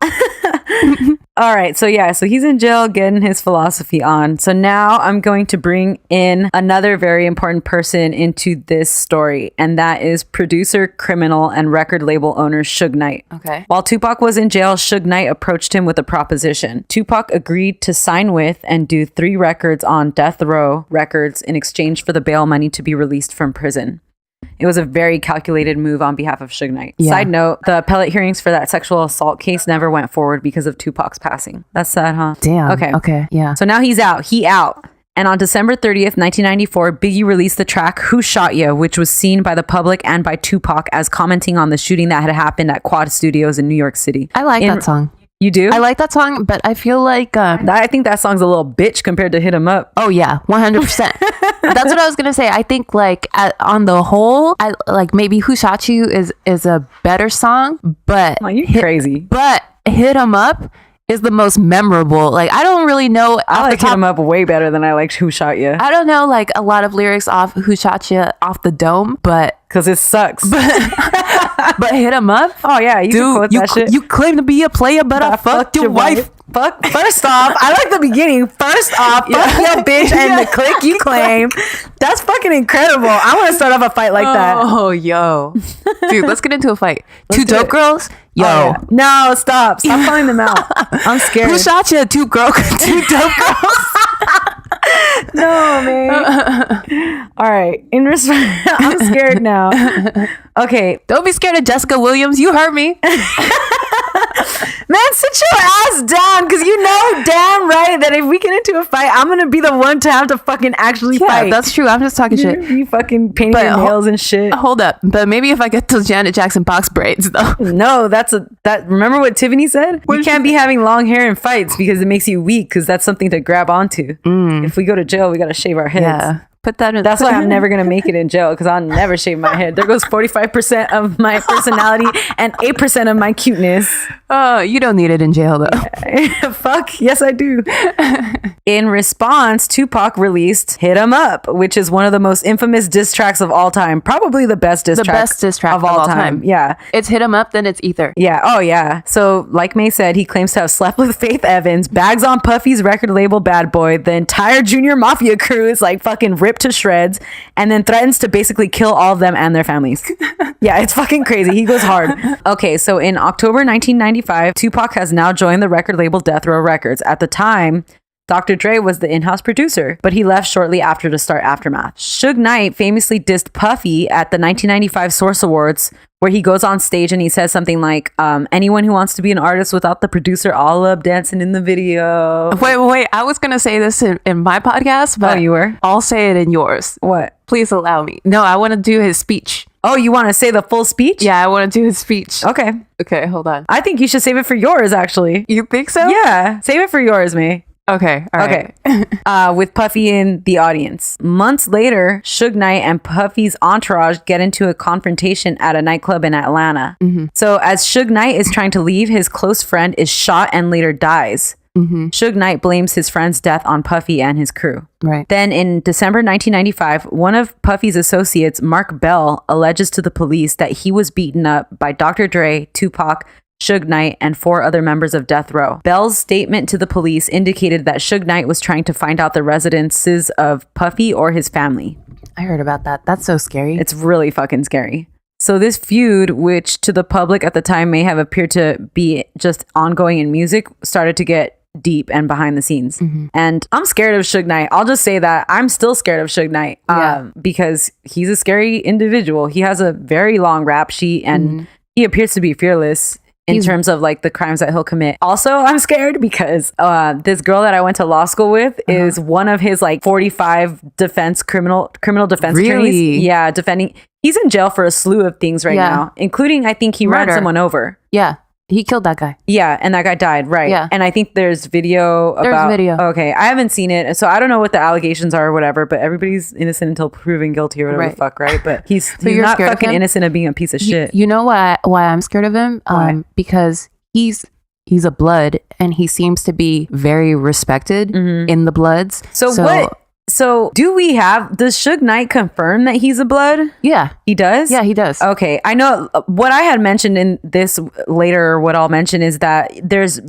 S2: All right. So he's in jail getting his philosophy on. So now I'm going to bring in another very important person into this story, and that is producer, criminal, and record label owner Suge Knight.
S1: Okay.
S2: While Tupac was in jail, Suge Knight approached him with a proposition. Tupac agreed to sign with and do 3 records on Death Row Records in exchange for the bail money to be released from prison. It was a very calculated move on behalf of Suge Knight.
S1: Yeah.
S2: Side note, the appellate hearings for that sexual assault case never went forward because of Tupac's passing. That's sad, huh?
S1: Damn.
S2: Okay.
S1: Okay. Yeah.
S2: So now he's out. He out. And on December 30th, 1994, Biggie released the track Who Shot Ya, which was seen by the public and by Tupac as commenting on the shooting that had happened at Quad Studios in New York City.
S1: I like that song.
S2: You do?
S1: I like that song, but I feel like
S2: I think that song's a little bitch compared to Hit 'Em Up.
S1: oh yeah, 100%. That's what I was gonna say. I think like on the whole, I like maybe Who Shot You is a better song, but
S2: Oh, you crazy.
S1: But Hit 'Em Up is the most memorable. Like I don't really know.
S2: I like Hit 'Em Up way better than I liked Who Shot Ya.
S1: I don't know like a lot of lyrics off Who Shot Ya off the dome, but
S2: Because it sucks.
S1: but Hit 'Em Up.
S2: Oh yeah, you can quote that shit.
S1: You claim to be a player, but I fucked your wife.
S2: Fuck. First off, I like the beginning. First off, fuck your bitch and the clique you claim. That's fucking incredible. I want to start off a fight like that.
S1: Oh, yo. Dude, let's get into a fight. Two dope girls? Yo.
S2: Oh, yeah. No, stop calling them out. I'm scared.
S1: Who shot you? Two dope girls?
S2: No, man. All right. I'm scared now. Okay.
S1: Don't be scared of Jessica Williams. You heard me.
S2: Man, sit your ass down, because you know damn right that if we get into a fight, I'm gonna be the one to have to fucking actually fight.
S1: That's true. I'm just talking shit.
S2: You fucking painting your nails and shit.
S1: Hold up. But maybe if I get those Janet Jackson box braids, though.
S2: No, remember what Tiffany said? You can't be having long hair in fights because it makes you weak, because that's something to grab onto. If we go to jail, we gotta shave our heads.
S1: Yeah. Put that in.
S2: That's why I'm never gonna make it in jail, because I'll never shave my head. There goes 45% of my personality and 8% of my cuteness.
S1: Oh, you don't need it in jail though.
S2: Fuck, yes I do. In response, Tupac released Hit 'Em Up, which is one of the most infamous diss tracks of all time. Probably the best diss track of all time. Yeah. It's
S1: Hit 'Em Up, then it's Ether.
S2: Yeah. Oh yeah. So like May said, he claims to have slept with Faith Evans, bags on Puffy's record label Bad Boy, the entire Junior Mafia crew is like fucking ripped to shreds, and then threatens to basically kill all of them and their families. Yeah, it's fucking crazy. He goes hard. Okay, so in October 1995, Tupac has now joined the record label Death Row Records. At the time, Dr. Dre was the in-house producer, but he left shortly after to start Aftermath. Suge Knight famously dissed Puffy at the 1995 Source Awards, where he goes on stage and he says something like, anyone who wants to be an artist without the producer all up dancing in the video.
S1: Wait. I was going to say this in my podcast, but
S2: you were?
S1: I'll say it in yours.
S2: What?
S1: Please allow me. No, I want to do his speech.
S2: Oh, you want to say the full speech?
S1: Yeah, I want to do his speech.
S2: Okay.
S1: Okay, hold on.
S2: I think you should save it for yours, actually.
S1: You think so?
S2: Yeah. Save it for yours, May.
S1: Okay. All right.
S2: Okay. With Puffy in the audience. Months later, Suge Knight and Puffy's entourage get into a confrontation at a nightclub in Atlanta. Mm-hmm. So as Suge Knight is trying to leave, his close friend is shot and later dies. Mm-hmm. Suge Knight blames his friend's death on Puffy and his crew.
S1: Right.
S2: Then in December 1995, one of Puffy's associates, Mark Bell, alleges to the police that he was beaten up by Dr. Dre, Tupac, Suge Knight, and 4 other members of Death Row. Bell's statement to the police indicated that Suge Knight was trying to find out the residences of Puffy or his family.
S1: I heard about that. That's so scary.
S2: It's really fucking scary. So this feud, which to the public at the time may have appeared to be just ongoing in music, started to get deep and behind the scenes. Mm-hmm. And I'm scared of Suge Knight. I'll just say that I'm still scared of Suge Knight because he's a scary individual. He has a very long rap sheet and he appears to be fearless in terms of like the crimes that he'll commit. Also, I'm scared because this girl that I went to law school with is one of his like 45 criminal defense attorneys. Yeah, defending. He's in jail for a slew of things right now, including I think he ran someone over.
S1: Yeah. He killed that guy.
S2: Yeah, and that guy died, right?
S1: Yeah.
S2: And I think there's video about...
S1: There's video.
S2: Okay, I haven't seen it, so I don't know what the allegations are or whatever, but everybo's innocent until proven guilty or whatever the fuck, right? But he's
S1: you're
S2: not
S1: scared of
S2: fucking
S1: him?
S2: innocent of being a piece of shit.
S1: You know why I'm scared of him?
S2: Why?
S1: Because he's a blood and he seems to be very respected in the Bloods.
S2: So what... So, does Suge Knight confirm that he's a blood?
S1: Yeah.
S2: He does?
S1: Yeah, he does.
S2: Okay. I know what I had mentioned in this later, what I'll mention is that there's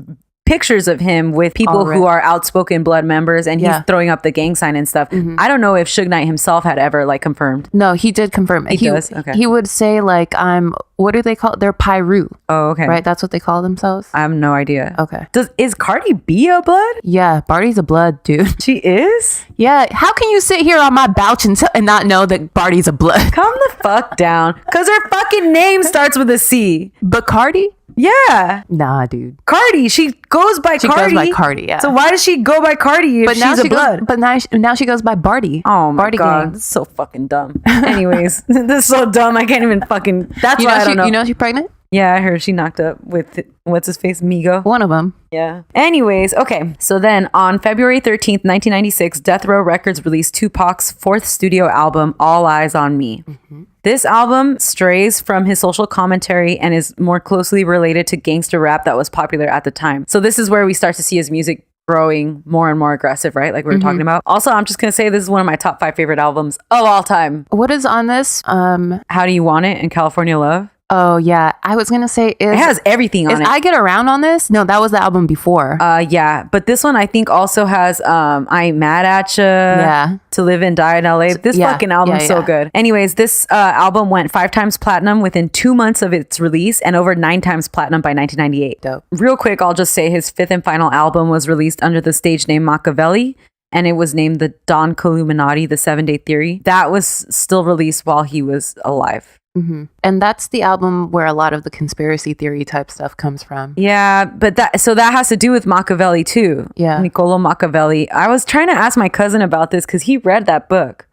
S2: pictures of him with people who are outspoken blood members and he's throwing up the gang sign and stuff. I don't know if Suge Knight himself had ever like confirmed.
S1: No, he did confirm it.
S2: He does? Okay.
S1: He would say like, what do they call it? They're Pyru.
S2: Oh, okay.
S1: Right? That's what they call themselves?
S2: I have no idea.
S1: Okay.
S2: Is Cardi B a blood?
S1: Yeah, Barty's a blood, dude.
S2: She is?
S1: Yeah. How can you sit here on my couch and not know that Barty's a blood?
S2: Calm the fuck down. Because her fucking name starts with a C.
S1: Bacardi?
S2: Yeah.
S1: Nah, dude.
S2: Cardi. She goes by Cardi.
S1: She goes by Cardi, yeah.
S2: So why does she go by Cardi if she's a blood?
S1: But now she goes by Barty.
S2: Oh my
S1: Barty
S2: God.
S1: gang.
S2: This is so fucking dumb. Anyways, this is so dumb. I can't even fucking... That's why I don't know.
S1: You know she's pregnant?
S2: Yeah, I heard she knocked up with, what's his face, Migo.
S1: One of them.
S2: Yeah. Anyways, okay. So then on February 13th, 1996, Death Row Records released Tupac's fourth studio album, All Eyes on Me. This album strays from his social commentary and is more closely related to gangster rap that was popular at the time. So this is where we start to see his music growing more and more aggressive, right? Like we were talking about. Also, I'm just going to say this is one of my top 5 favorite albums of all time.
S1: What is on this?
S2: How Do You Want It and California Love.
S1: Oh, yeah. I was going to say...
S2: It has everything on it.
S1: I Get Around on this? No, that was the album before.
S2: Yeah. But this one, I think, also has I Ain't Mad At Ya.
S1: Yeah.
S2: To Live and Die in LA. This fucking album is so good. Anyways, this album went 5 times platinum within 2 months of its release and over 9 times platinum by 1998.
S1: Dope.
S2: Real quick, I'll just say his 5th and final album was released under the stage name Machiavelli. And it was named the Don Illuminati, the 7-Day Theory. That was still released while he was alive.
S1: And that's the album where a lot of the conspiracy theory type stuff comes from.
S2: Yeah, but that has to do with Machiavelli too.
S1: Yeah.
S2: Niccolo Machiavelli. I was trying to ask my cousin about this because he read that book.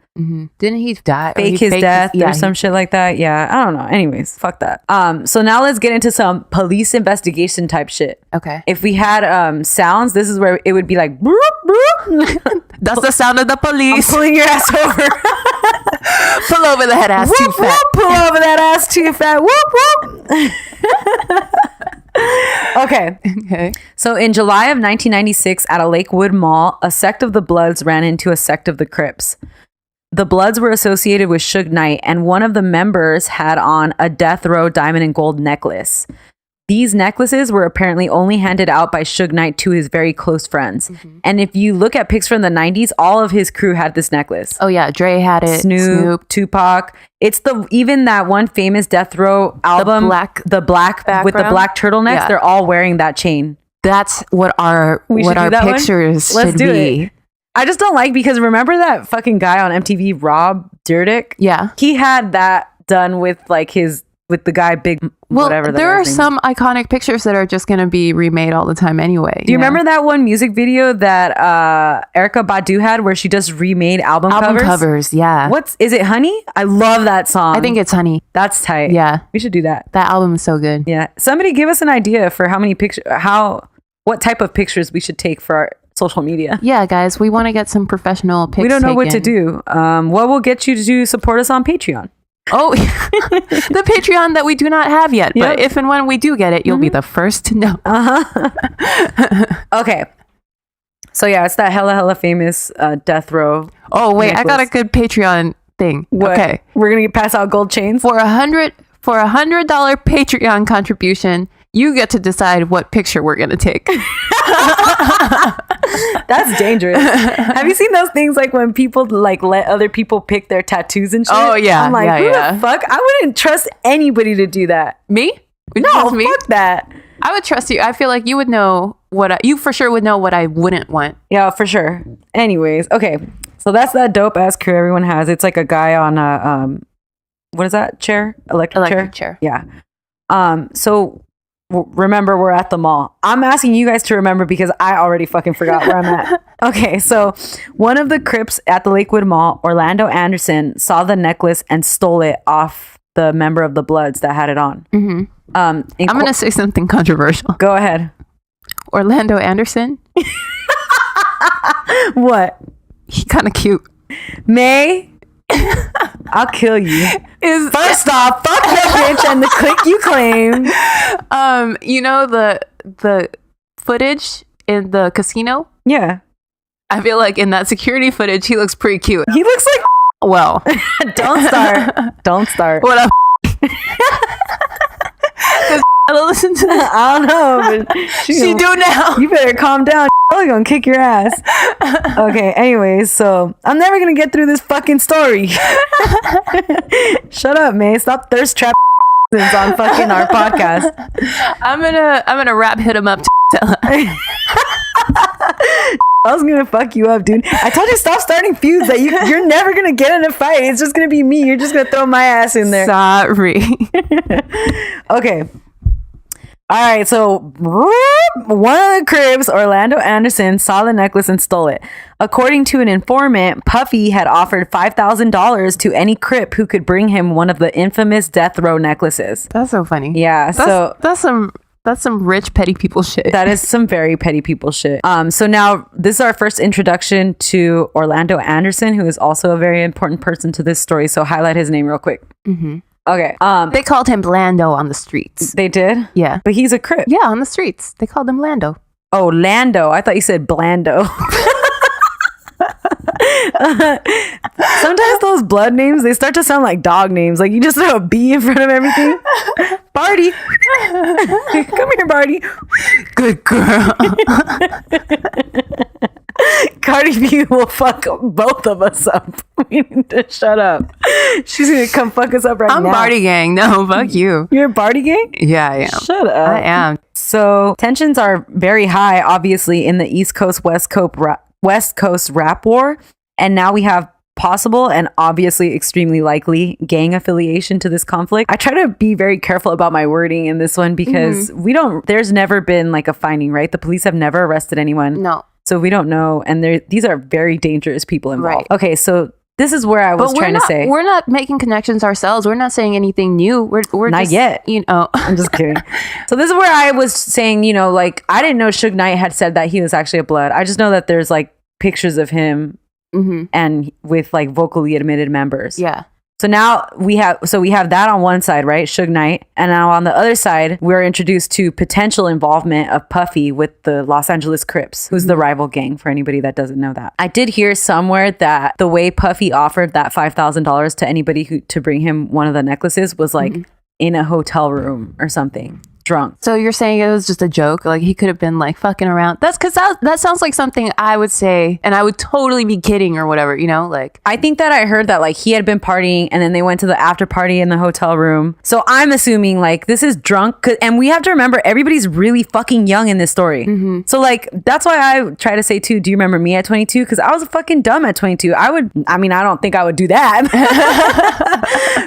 S1: Didn't he die?
S2: Fake his death or some shit like that. Yeah, I don't know. Anyways, fuck that. So now let's get into some police investigation type shit.
S1: Okay.
S2: If we had sounds, this is where it would be like broop, broop.
S1: That's the sound of the police.
S2: I'm pulling your ass over.
S1: Pull over the head ass too fat.
S2: Pull over that ass too fat. Whoop whoop. Okay. So in July of 1996 at a Lakewood mall, a sect of the Bloods ran into a sect of the Crips. The Bloods were associated with Suge Knight, and one of the members had on a Death Row diamond and gold necklace. These necklaces were apparently only handed out by Suge Knight to his very close friends. And if you look at pics from the 90s, all of his crew had this necklace.
S1: Oh yeah, Dre had it.
S2: Snoop, Tupac. It's even that one famous Death Row album, the black
S1: background
S2: with the black turtlenecks.
S1: Yeah.
S2: They're all wearing that chain.
S1: That's what our pictures
S2: Let's
S1: should
S2: do
S1: be.
S2: It. I just don't like because remember that fucking guy on MTV, Rob Dyrdek?
S1: Yeah.
S2: He had that done with like with the guy Big whatever.
S1: There are some iconic pictures that are just going to be remade all the time anyway.
S2: Do you remember that one music video that Erykah Badu had where she just remade album covers?
S1: Yeah.
S2: Is it Honey? I love that song.
S1: I think it's Honey.
S2: That's tight.
S1: Yeah.
S2: We should do that.
S1: That album is so good.
S2: Yeah. Somebody give us an idea for how many pictures, what type of pictures we should take for our social media.
S1: Yeah, guys, we want to get some professional pics.
S2: We don't know what to do. What will get you to support us on Patreon?
S1: Oh, the Patreon that we do not have yet. Yep. But if and when we do get it, you'll be the first to know.
S2: Okay. So yeah, it's that hella famous Death Row.
S1: Oh wait, necklace. I got a good Patreon thing.
S2: What?
S1: Okay,
S2: we're gonna pass out gold chains
S1: for $100 Patreon contribution. You get to decide what picture we're gonna take.
S2: That's dangerous. Have you seen those things like when people like let other people pick their tattoos and shit?
S1: Oh yeah.
S2: I'm like, who the fuck? I wouldn't trust anybody to do that.
S1: Me?
S2: No, fuck that.
S1: I would trust you. I feel like you would know you for sure would know what I wouldn't want.
S2: Yeah, for sure. Anyways, okay. So that's that dope ass crew everyone has. It's like a guy on a what is that chair? Electric
S1: chair.
S2: Yeah. So remember, we're at the mall. I'm asking you guys to remember because I already fucking forgot where I'm at. Okay, so one of the Crips at the Lakewood Mall, Orlando Anderson, saw the necklace and stole it off the member of the Bloods that had it on.
S1: Mm-hmm. I'm going to say something controversial.
S2: Go ahead.
S1: Orlando Anderson.
S2: What?
S1: He kind of cute.
S2: May, I'll kill you. First off, fuck that bitch and the clique you claim.
S1: You know the footage in the casino?
S2: Yeah.
S1: I feel like in that security footage, he looks pretty cute.
S2: He looks like
S1: well.
S2: Don't start. Don't start.
S1: What up? I don't listen to that.
S2: I don't know. But
S1: she do now.
S2: You better calm down. I'm gonna kick your ass. Okay, anyways, so I'm never gonna get through this fucking story. Shut up, man. Stop thirst trap on fucking our podcast.
S1: I'm gonna rap hit him up
S2: I was gonna fuck you up, dude. I told you stop starting feuds that you're never gonna get in a fight. It's just gonna be me. You're just gonna throw my ass in there.
S1: Sorry.
S2: Okay. All right, so one of the Cribs, Orlando Anderson, saw the necklace and stole it. According to an informant, Puffy had offered $5,000 to any Crip who could bring him one of the infamous death row necklaces.
S1: That's so funny.
S2: Yeah,
S1: that's some rich petty people shit.
S2: That is some very petty people shit. So now this is our first introduction to Orlando Anderson, who is also a very important person to this story. So highlight his name real quick.
S1: Mm-hmm.
S2: Okay.
S1: They called him Lando on the streets.
S2: They did?
S1: Yeah.
S2: But he's a Crip.
S1: Yeah, on the streets. They called him Lando.
S2: Oh, Lando. I thought you said Blando. Sometimes those blood names, they start to sound like dog names. Like you just throw a B in front of everything. Barty. Come here, Barty.
S1: Good girl.
S2: Cardi B will fuck both of us up. We need to shut up. She's gonna come fuck us up right now.
S1: I'm Barty gang. No, fuck you.
S2: You're a Barty gang?
S1: Yeah, I am.
S2: Shut up.
S1: I am.
S2: So tensions are very high, obviously, in the East Coast, West Coast rap war. And now we have possible and obviously extremely likely gang affiliation to this conflict. I try to be very careful about my wording in this one because there's never been like a finding, right? The police have never arrested anyone.
S1: No.
S2: So we don't know. And these are very dangerous people involved.
S1: Right.
S2: Okay, so this is where I was trying to say.
S1: We're not making connections ourselves. We're not saying anything new. We're
S2: not
S1: just,
S2: yet.
S1: You know.
S2: I'm just kidding. So this is where I was saying, you know, like I didn't know Suge Knight had said that he was actually a Blood. I just know that there's like pictures of him and with like vocally admitted members.
S1: Yeah.
S2: So now we have that on one side, right? Suge Knight. And now on the other side, we're introduced to potential involvement of Puffy with the Los Angeles Crips, who's the rival gang for anybody that doesn't know that. I did hear somewhere that the way Puffy offered that $5,000 to anybody to bring him one of the necklaces was like in a hotel room or something. Drunk.
S1: So you're saying it was just a joke? Like he could have been like fucking around. That's because that sounds like something I would say, and I would totally be kidding or whatever, you know? Like
S2: I think that I heard that like he had been partying and then they went to the after party in the hotel room. So I'm assuming like this is drunk, and we have to remember everybody's really fucking young in this story. So like that's why I try to say too, do you remember me at 22? Because I was fucking dumb at 22. I don't think I would do that.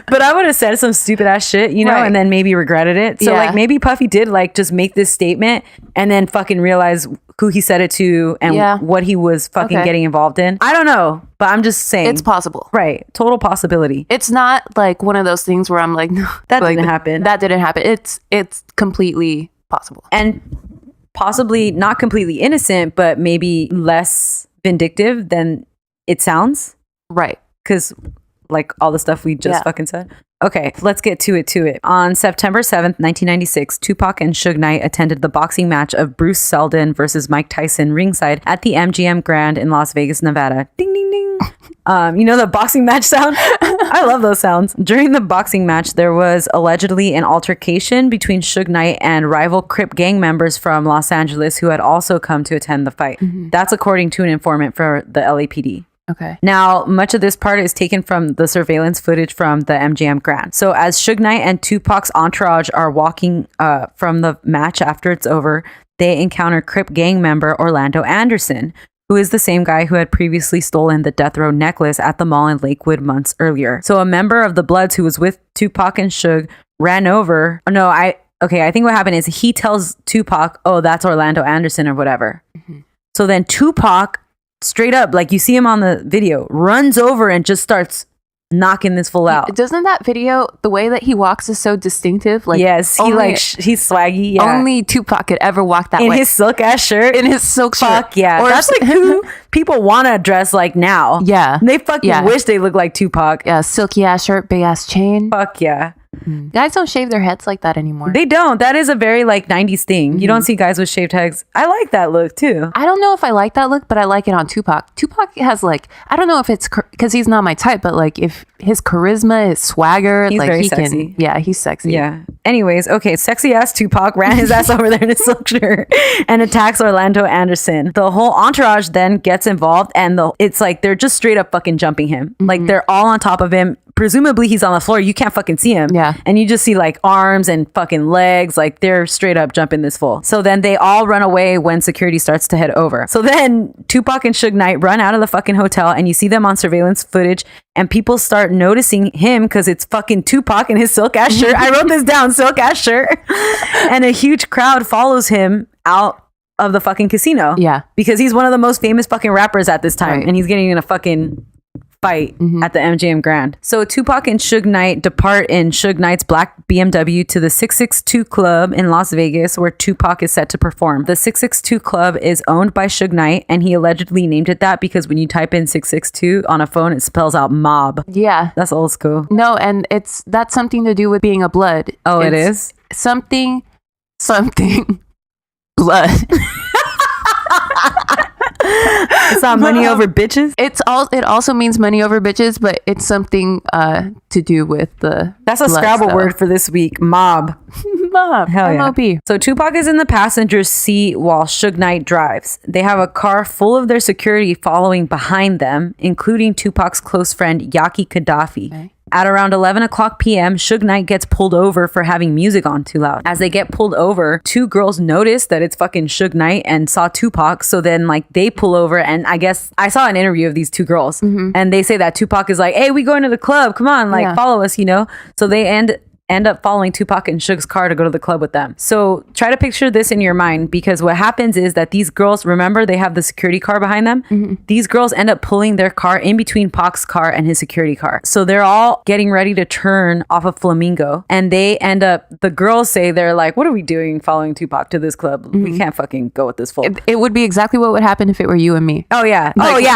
S2: But I would have said some stupid ass shit, you know, and then maybe regretted it. So like maybe Puffy did like just make this statement and then fucking realize who he said it to and what he was fucking getting involved in. I don't know, but I'm just saying
S1: it's possible.
S2: Right. Total possibility.
S1: It's not like one of those things where I'm like, no,
S2: that didn't happen.
S1: That didn't happen. It's completely possible.
S2: And possibly not completely innocent, but maybe less vindictive than it sounds.
S1: Right.
S2: Because like all the stuff we just fucking said. Okay, let's get to it. On September 7th, 1996, Tupac and Suge Knight attended the boxing match of Bruce Seldon versus Mike Tyson ringside at the MGM Grand in Las Vegas, Nevada. Ding, ding, ding. You know the boxing match sound? I love those sounds. During the boxing match, there was allegedly an altercation between Suge Knight and rival Crip gang members from Los Angeles who had also come to attend the fight. That's according to an informant for the LAPD.
S1: Okay.
S2: Now, much of this part is taken from the surveillance footage from the MGM Grand. So as Suge Knight and Tupac's entourage are walking from the match after it's over, they encounter Crip gang member Orlando Anderson, who is the same guy who had previously stolen the death row necklace at the mall in Lakewood months earlier. So a member of the Bloods who was with Tupac and Suge ran over. I think what happened is he tells Tupac, oh, that's Orlando Anderson or whatever. So then Tupac straight up, like you see him on the video, runs over and just starts knocking this fool out.
S1: Doesn't that video, the way that he walks is so distinctive? Like,
S2: yes, he's swaggy. Yeah.
S1: Only Tupac could ever walk that way.
S2: In his silk ass shirt.
S1: In his silk shirt.
S2: Fuck yeah.
S1: Or
S2: that's like who people want to dress like now.
S1: Yeah.
S2: They fucking wish they look like Tupac.
S1: Yeah, silky ass shirt, big ass chain.
S2: Fuck yeah.
S1: Guys don't shave their heads like that anymore.
S2: They don't. That is a very like 90s thing. You don't see guys with shaved heads. I like that look too.
S1: I don't know if I like that look, but I like it on Tupac. Tupac has like, I don't know if it's because he's not my type, but like if his charisma, his swagger,
S2: he's
S1: like
S2: very
S1: he
S2: sexy.
S1: can, yeah, he's sexy.
S2: Yeah. Anyways, okay, sexy ass Tupac ran his ass over there in his silk shirt and attacks Orlando Anderson. The whole entourage then gets involved, and it's like they're just straight up fucking jumping him. Like they're all on top of him. Presumably he's on the floor. You can't fucking see him.
S1: Yeah.
S2: And you just see like arms and fucking legs. Like they're straight up jumping this fool. So then they all run away when security starts to head over. So then Tupac and Suge Knight run out of the fucking hotel, and you see them on surveillance footage, and people start noticing him because it's fucking Tupac in his silk ass shirt. I wrote this down, silk ass shirt. And a huge crowd follows him out of the fucking casino.
S1: Yeah.
S2: Because he's one of the most famous fucking rappers at this time.
S1: Right.
S2: And he's getting in a fucking fight at the MGM Grand. So Tupac and Suge Knight depart in Suge Knight's black BMW to the 662 Club in Las Vegas, where Tupac is set to perform. The 662 Club is owned by Suge Knight, and he allegedly named it that because when you type in 662 on a phone, it spells out mob.
S1: Yeah.
S2: That's old school.
S1: No, and that's something to do with being a blood.
S2: Oh,
S1: It's
S2: it is?
S1: something blood.
S2: It's not money over bitches.
S1: It also means money over bitches, but it's something to do with the
S2: That's a
S1: blood
S2: Scrabble
S1: stuff.
S2: word for this week. Mob.
S1: Mob.
S2: Hell yeah.
S1: M.O.P.
S2: So Tupac is in the passenger seat while Suge Knight drives. They have a car full of their security following behind them, including Tupac's close friend Yaki Gaddafi.
S1: Okay.
S2: At around 11 o'clock p.m., Suge Knight gets pulled over for having music on too loud. As they get pulled over, two girls notice that it's fucking Suge Knight and saw Tupac. So then like they pull over, and I guess I saw an interview of these two girls, and they say that Tupac is like, hey, we going to the club. Come on, like follow us, you know? So they end up following Tupac and Suge's car to go to the club with them. So try to picture this in your mind, because what happens is that these girls, remember they have the security car behind them? These girls end up pulling their car in between Pac's car and his security car. So they're all getting ready to turn off of Flamingo, and they end up, the girls say, they're like, what are we doing following Tupac to this club? We can't fucking go with this fool.
S1: It would be exactly what would happen if it were you and me.
S2: Oh yeah.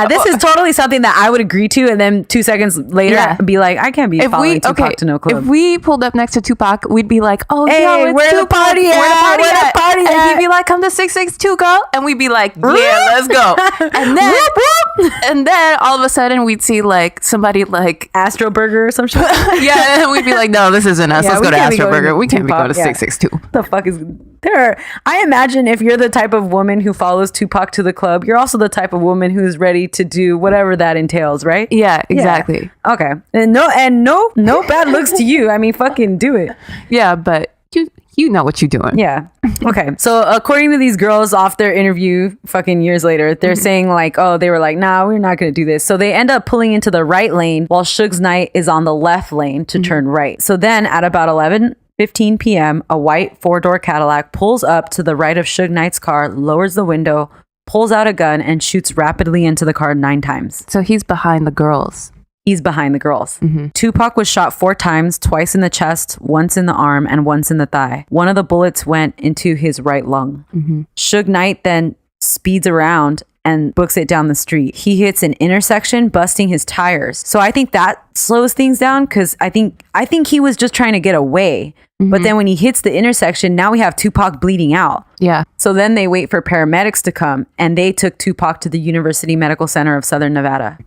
S2: This is totally something that I would agree to, and then 2 seconds later be like, I can't be following Tupac to no club.
S1: If we pulled up next to Tupac, we'd be like, oh,
S2: hey,
S1: yo, it's
S2: where
S1: Tupac.
S2: the party at? Where the party
S1: and
S2: at?
S1: he'd be like, come to 662, girl. And we'd be like, yeah, let's go. And then, and then all of a sudden we'd see like somebody like
S2: Astro Burger or some shit.
S1: yeah, and we'd be like, no, this isn't us.
S2: Yeah,
S1: Let's
S2: we
S1: go to
S2: can't be
S1: Astro
S2: going
S1: Burger.
S2: to
S1: We can't be
S2: Tupac,
S1: going to
S2: yeah.
S1: 662.
S2: The fuck is there? I imagine if you're the type of woman who follows Tupac to the club, you're also the type of woman who's ready to do whatever that entails, right?
S1: Yeah, exactly.
S2: Yeah. Okay. And no bad looks to you. I mean, fucking do it.
S1: Yeah, but you know what you're doing.
S2: Yeah. Okay. So according to these girls off their interview fucking years later, they're saying like, oh, they were like, nah, we're not going to do this. So they end up pulling into the right lane while Suge Knight is on the left lane to turn right. So then at about 11:15 p.m., a white 4-door Cadillac pulls up to the right of Suge Knight's car, lowers the window, pulls out a gun, and shoots rapidly into the car 9 times.
S1: So he's behind the girls.
S2: He's behind the girls. Tupac was shot 4 times, twice in the chest, once in the arm, and once in the thigh. One of the bullets went into his right lung. Suge Knight then speeds around and books it down the street. He hits an intersection, busting his tires. So I think that slows things down, because I think he was just trying to get away. But then when he hits the intersection, now we have Tupac bleeding out.
S1: Yeah.
S2: So then they wait for paramedics to come, and they took Tupac to the University Medical Center of Southern Nevada.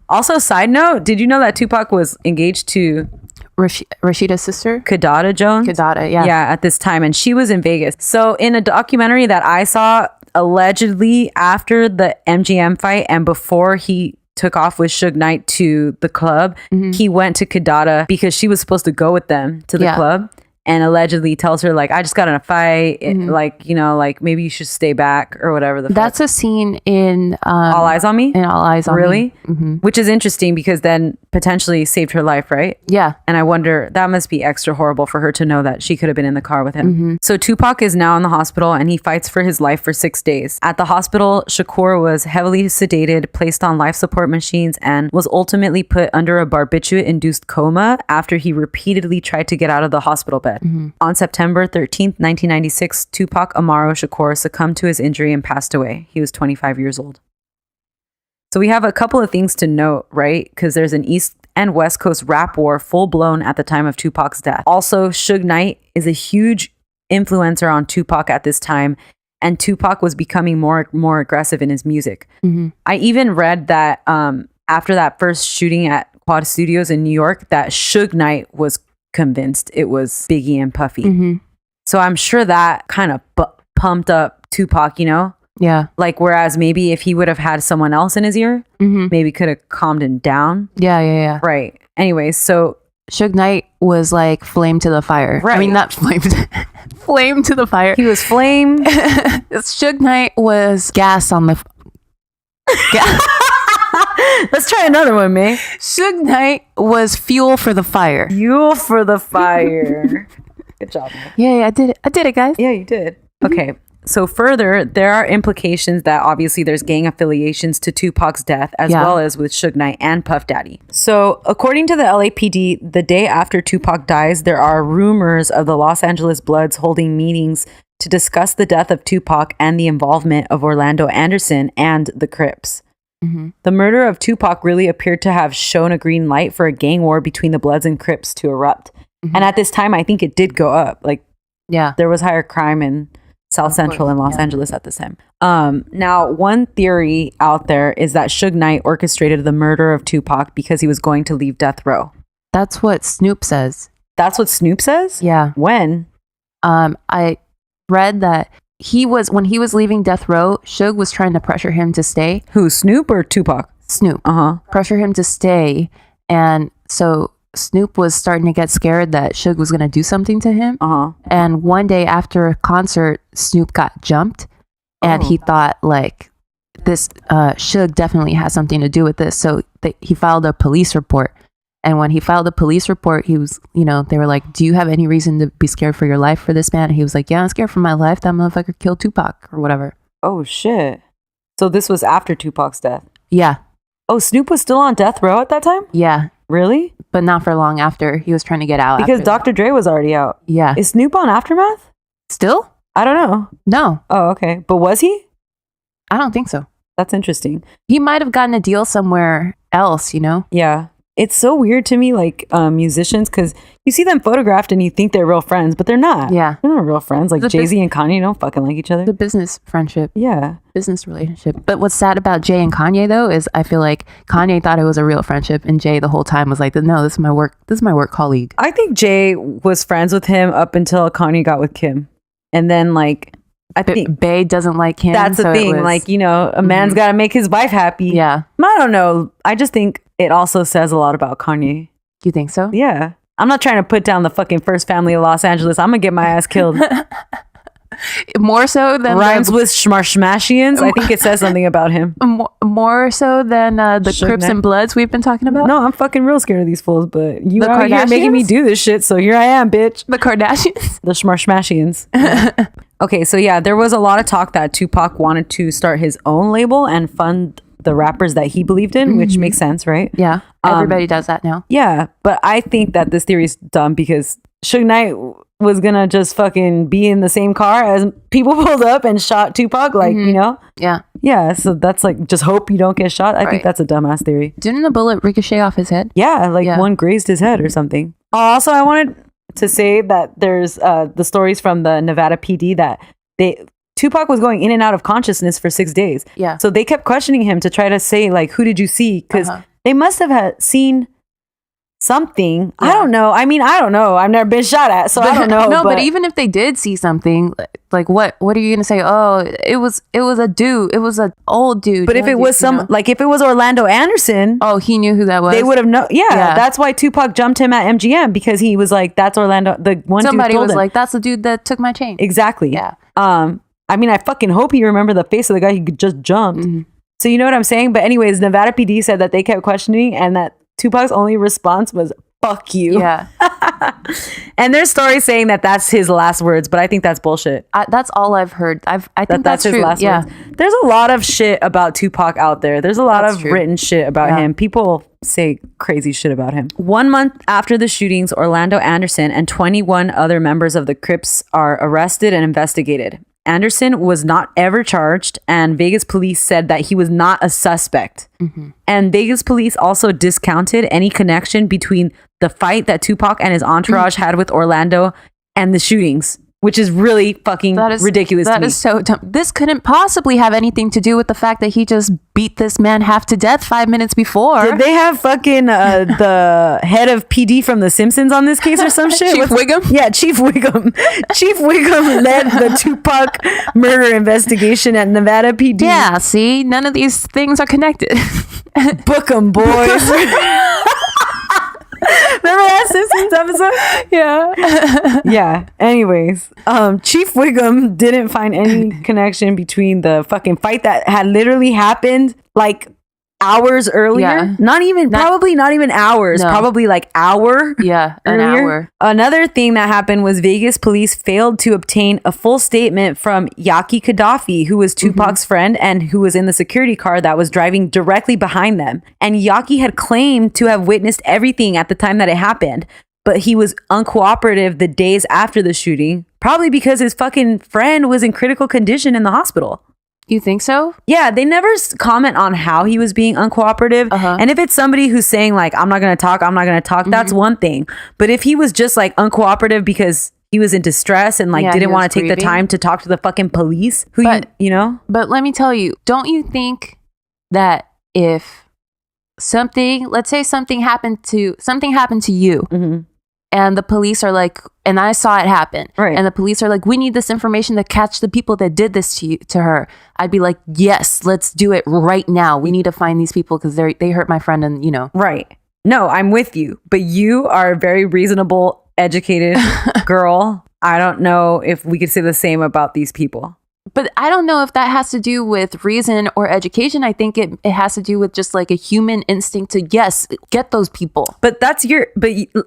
S2: Also, side note, did you know that Tupac was engaged to
S1: Rashida's sister?
S2: Kidada Jones?
S1: Kidada, yeah.
S2: Yeah, at this time, and she was in Vegas. So in a documentary that I saw, allegedly after the MGM fight and before he took off with Suge Knight to the club, he went to Kidada because she was supposed to go with them to the club. and allegedly tells her like, I just got in a fight, like, you know, like maybe you should stay back or whatever the
S1: That's
S2: fuck.
S1: a scene in
S2: All Eyes on Me?
S1: In All Eyes on
S2: Really?
S1: Me.
S2: Which is interesting because then potentially saved her life, right?
S1: Yeah.
S2: And I wonder, that must be extra horrible for her to know that she could have been in the car with him. So Tupac is now in the hospital and he fights for his life for 6 days. At the hospital, Shakur was heavily sedated, placed on life support machines, and was ultimately put under a barbiturate-induced coma after he repeatedly tried to get out of the hospital bed. On September 13th, 1996, Tupac Amaru Shakur succumbed to his injury and passed away. He was 25 years old. So we have a couple of things to note, right? Because there's an East and West Coast rap war full blown at the time of Tupac's death. Also, Suge Knight is a huge influencer on Tupac at this time, and Tupac was becoming more aggressive in his music. I even read that after that first shooting at Quad Studios in New York, that Suge Knight was convinced it was Biggie and Puffy. So I'm sure that kind of pumped up Tupac, you know?
S1: Yeah.
S2: Like, whereas maybe if he would have had someone else in his ear, maybe could have calmed him down.
S1: Yeah.
S2: Right. Anyways, so
S1: Suge Knight was like flame to the fire.
S2: Right.
S1: I mean, not flame flame to the fire.
S2: he was flame.
S1: Suge Knight was gas on the
S2: Let's try another one, man.
S1: Suge Knight was fuel for the fire.
S2: Fuel for the fire. Good job, man.
S1: Yeah, I did it, guys.
S2: Yeah, you did. Okay. So further, there are implications that obviously there's gang affiliations to Tupac's death, as well as with Suge Knight and Puff Daddy. So according to the LAPD, the day after Tupac dies, there are rumors of the Los Angeles Bloods holding meetings to discuss the death of Tupac and the involvement of Orlando Anderson and the Crips. The murder of Tupac really appeared to have shown a green light for a gang war between the Bloods and Crips to erupt. And at this time, I think it did go up. Like, there was higher crime in South Central and Los Angeles at this time. Now, one theory out there is that Suge Knight orchestrated the murder of Tupac because he was going to leave death row.
S1: That's what Snoop says.
S2: That's what Snoop says?
S1: Yeah.
S2: When?
S1: I read that when he was leaving death row, Suge was trying to pressure him to stay.
S2: Who, Snoop or Tupac?
S1: Snoop. Pressure him to stay. And so Snoop was starting to get scared that Suge was going to do something to him. And one day after a concert, Snoop got jumped. And he thought, like, this Suge definitely has something to do with this. So he filed a police report. And when he filed a police report, he was, you know, they were like, do you have any reason to be scared for your life for this man? And he was like, yeah, I'm scared for my life. That motherfucker killed Tupac or whatever.
S2: Oh, shit. So this was after Tupac's death?
S1: Yeah.
S2: Oh, Snoop was still on death row at that time?
S1: Yeah.
S2: Really?
S1: But not for long after. He was trying to get out.
S2: Because Dr. Dre was already out.
S1: Yeah.
S2: Is Snoop on Aftermath?
S1: Still?
S2: I don't know.
S1: No.
S2: Oh, okay. But was he?
S1: I don't think so.
S2: That's interesting.
S1: He might have gotten a deal somewhere else, you know?
S2: Yeah. It's so weird to me, like musicians, because you see them photographed and you think they're real friends, but they're not.
S1: Yeah.
S2: They're not real friends. Like Jay-Z and Kanye don't fucking like each other.
S1: The business friendship.
S2: Yeah.
S1: Business relationship. But what's sad about Jay and Kanye, though, is I feel like Kanye thought it was a real friendship, and Jay the whole time was like, no, this is my work colleague.
S2: I think Jay was friends with him up until Kanye got with Kim. And then, like, I think
S1: Bae doesn't like him.
S2: that's the
S1: so
S2: thing. Like, you know, a man's got to make his wife happy.
S1: Yeah.
S2: I don't know. I just think it also says a lot about Kanye.
S1: You think so?
S2: Yeah. I'm not trying to put down the fucking first family of Los Angeles. I'm going to get my ass killed.
S1: More so than
S2: Rhymes with Schmarsmashians. I think it says something about him.
S1: More so than the
S2: Suge
S1: Crips
S2: Knight.
S1: and Bloods we've been talking about?
S2: No, I'm fucking real scared of these fools, but you
S1: The
S2: are here making me
S1: Kardashians?
S2: do this shit, so here I am, bitch.
S1: The Kardashians?
S2: The Schmarsmashians. Okay, so yeah, there was a lot of talk that Tupac wanted to start his own label and fund the rappers that he believed in, which makes sense, right?
S1: Yeah. Everybody does that now.
S2: Yeah, but I think that this theory is dumb because Suge Knight was gonna just fucking be in the same car as people pulled up and shot Tupac, like, you know?
S1: Yeah.
S2: Yeah, so that's like, just hope you don't get shot. I think that's a dumbass theory.
S1: Didn't the bullet ricochet off his head?
S2: Yeah, like one grazed his head or something. Also, I wanted to say that there's the stories from the Nevada PD that Tupac was going in and out of consciousness for 6 days.
S1: Yeah.
S2: So they kept questioning him to try to say, like, who did you see? Because they must have seen something. I don't know. I mean, I don't know. I've never been shot at, so I don't know.
S1: No, but even if they did see something, like what are you gonna say? Oh, it was a dude. It was an old dude.
S2: But if it was like if it was Orlando Anderson,
S1: oh, he knew who that was.
S2: They would have known. Yeah, that's why Tupac jumped him at MGM, because he was like, "That's Orlando." The one
S1: somebody
S2: dude
S1: was
S2: him.
S1: like, "That's the dude that took my chain."
S2: Exactly.
S1: Yeah.
S2: I mean, I fucking hope he remembered the face of the guy who just jumped.
S1: Mm-hmm.
S2: So you know what I'm saying? But anyways, Nevada PD said that they kept questioning and that Tupac's only response was, "Fuck you."
S1: Yeah.
S2: And there's stories saying that that's his last words, but I think that's bullshit.
S1: That's all I've heard. I think that's
S2: his
S1: true.
S2: last
S1: yeah.
S2: words. There's a lot of shit about Tupac out there. There's a lot of written shit about him. People say crazy shit about him. 1 month after the shootings, Orlando Anderson and 21 other members of the Crips are arrested and investigated. Anderson was not ever charged, and Vegas police said that he was not a suspect. Mm-hmm. And Vegas police also discounted any connection between the fight that Tupac and his entourage had with Orlando and the shootings, which is really fucking ridiculous to me.
S1: That is so dumb. This couldn't possibly have anything to do with the fact that he just beat this man half to death 5 minutes before.
S2: Did they have fucking the head of PD from The Simpsons on this case or some shit?
S1: Chief Wiggum?
S2: Yeah, Chief Wiggum. Chief Wiggum led the Tupac murder investigation at Nevada PD.
S1: Yeah, see? None of these things are connected.
S2: Book 'em, boys. Remember that Simpsons episode?
S1: Yeah.
S2: Yeah. Anyways, Chief Wiggum didn't find any connection between the fucking fight that had literally happened like hours earlier.
S1: Yeah.
S2: Probably not even hours.
S1: No.
S2: Probably like hour.
S1: Yeah, an
S2: earlier.
S1: hour.
S2: Another thing that happened was Vegas police failed to obtain a full statement from Yaki Gaddafi, who was Tupac's friend and who was in the security car that was driving directly behind them. And Yaki had claimed to have witnessed everything at the time that it happened, but he was uncooperative the days after the shooting, probably because his fucking friend was in critical condition in the hospital.
S1: You think so?
S2: Yeah, they never comment on how he was being uncooperative. And if it's somebody who's saying like, I'm not going to talk, that's one thing. But if he was just like uncooperative because he was in distress and like didn't want to take the time to talk to the fucking police, you know?
S1: But let me tell you, don't you think that if let's say something happened to you, and the police are like, and I saw it happen,
S2: right?
S1: And the police are like, we need this information to catch the people that did this to her. I'd be like, yes, let's do it right now. We need to find these people because they hurt my friend, and you know.
S2: Right. No, I'm with you, but you are a very reasonable, educated girl. I don't know if we could say the same about these people.
S1: But I don't know if that has to do with reason or education. I think it has to do with just like a human instinct to, yes, get those people.
S2: But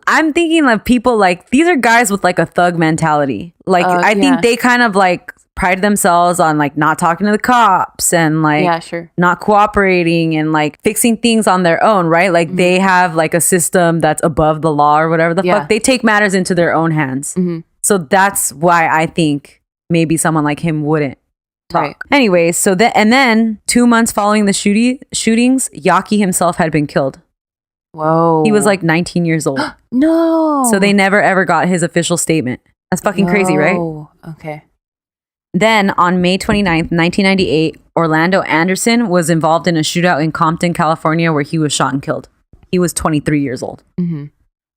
S2: I'm thinking of people like, these are guys with like a thug mentality. Like, I think they kind of like pride themselves on like not talking to the cops and like not cooperating and like fixing things on their own, right? Like they have like a system that's above the law or whatever the fuck. They take matters into their own hands. So that's why I think maybe someone like him wouldn't talk. Right. Anyways, then 2 months following the shootings, Yaki himself had been killed.
S1: Whoa.
S2: He was like 19 years old.
S1: No.
S2: So they never ever got his official statement. That's fucking crazy, right?
S1: Okay.
S2: Then on May 29th, 1998, Orlando Anderson was involved in a shootout in Compton, California, where he was shot and killed. He was 23 years old.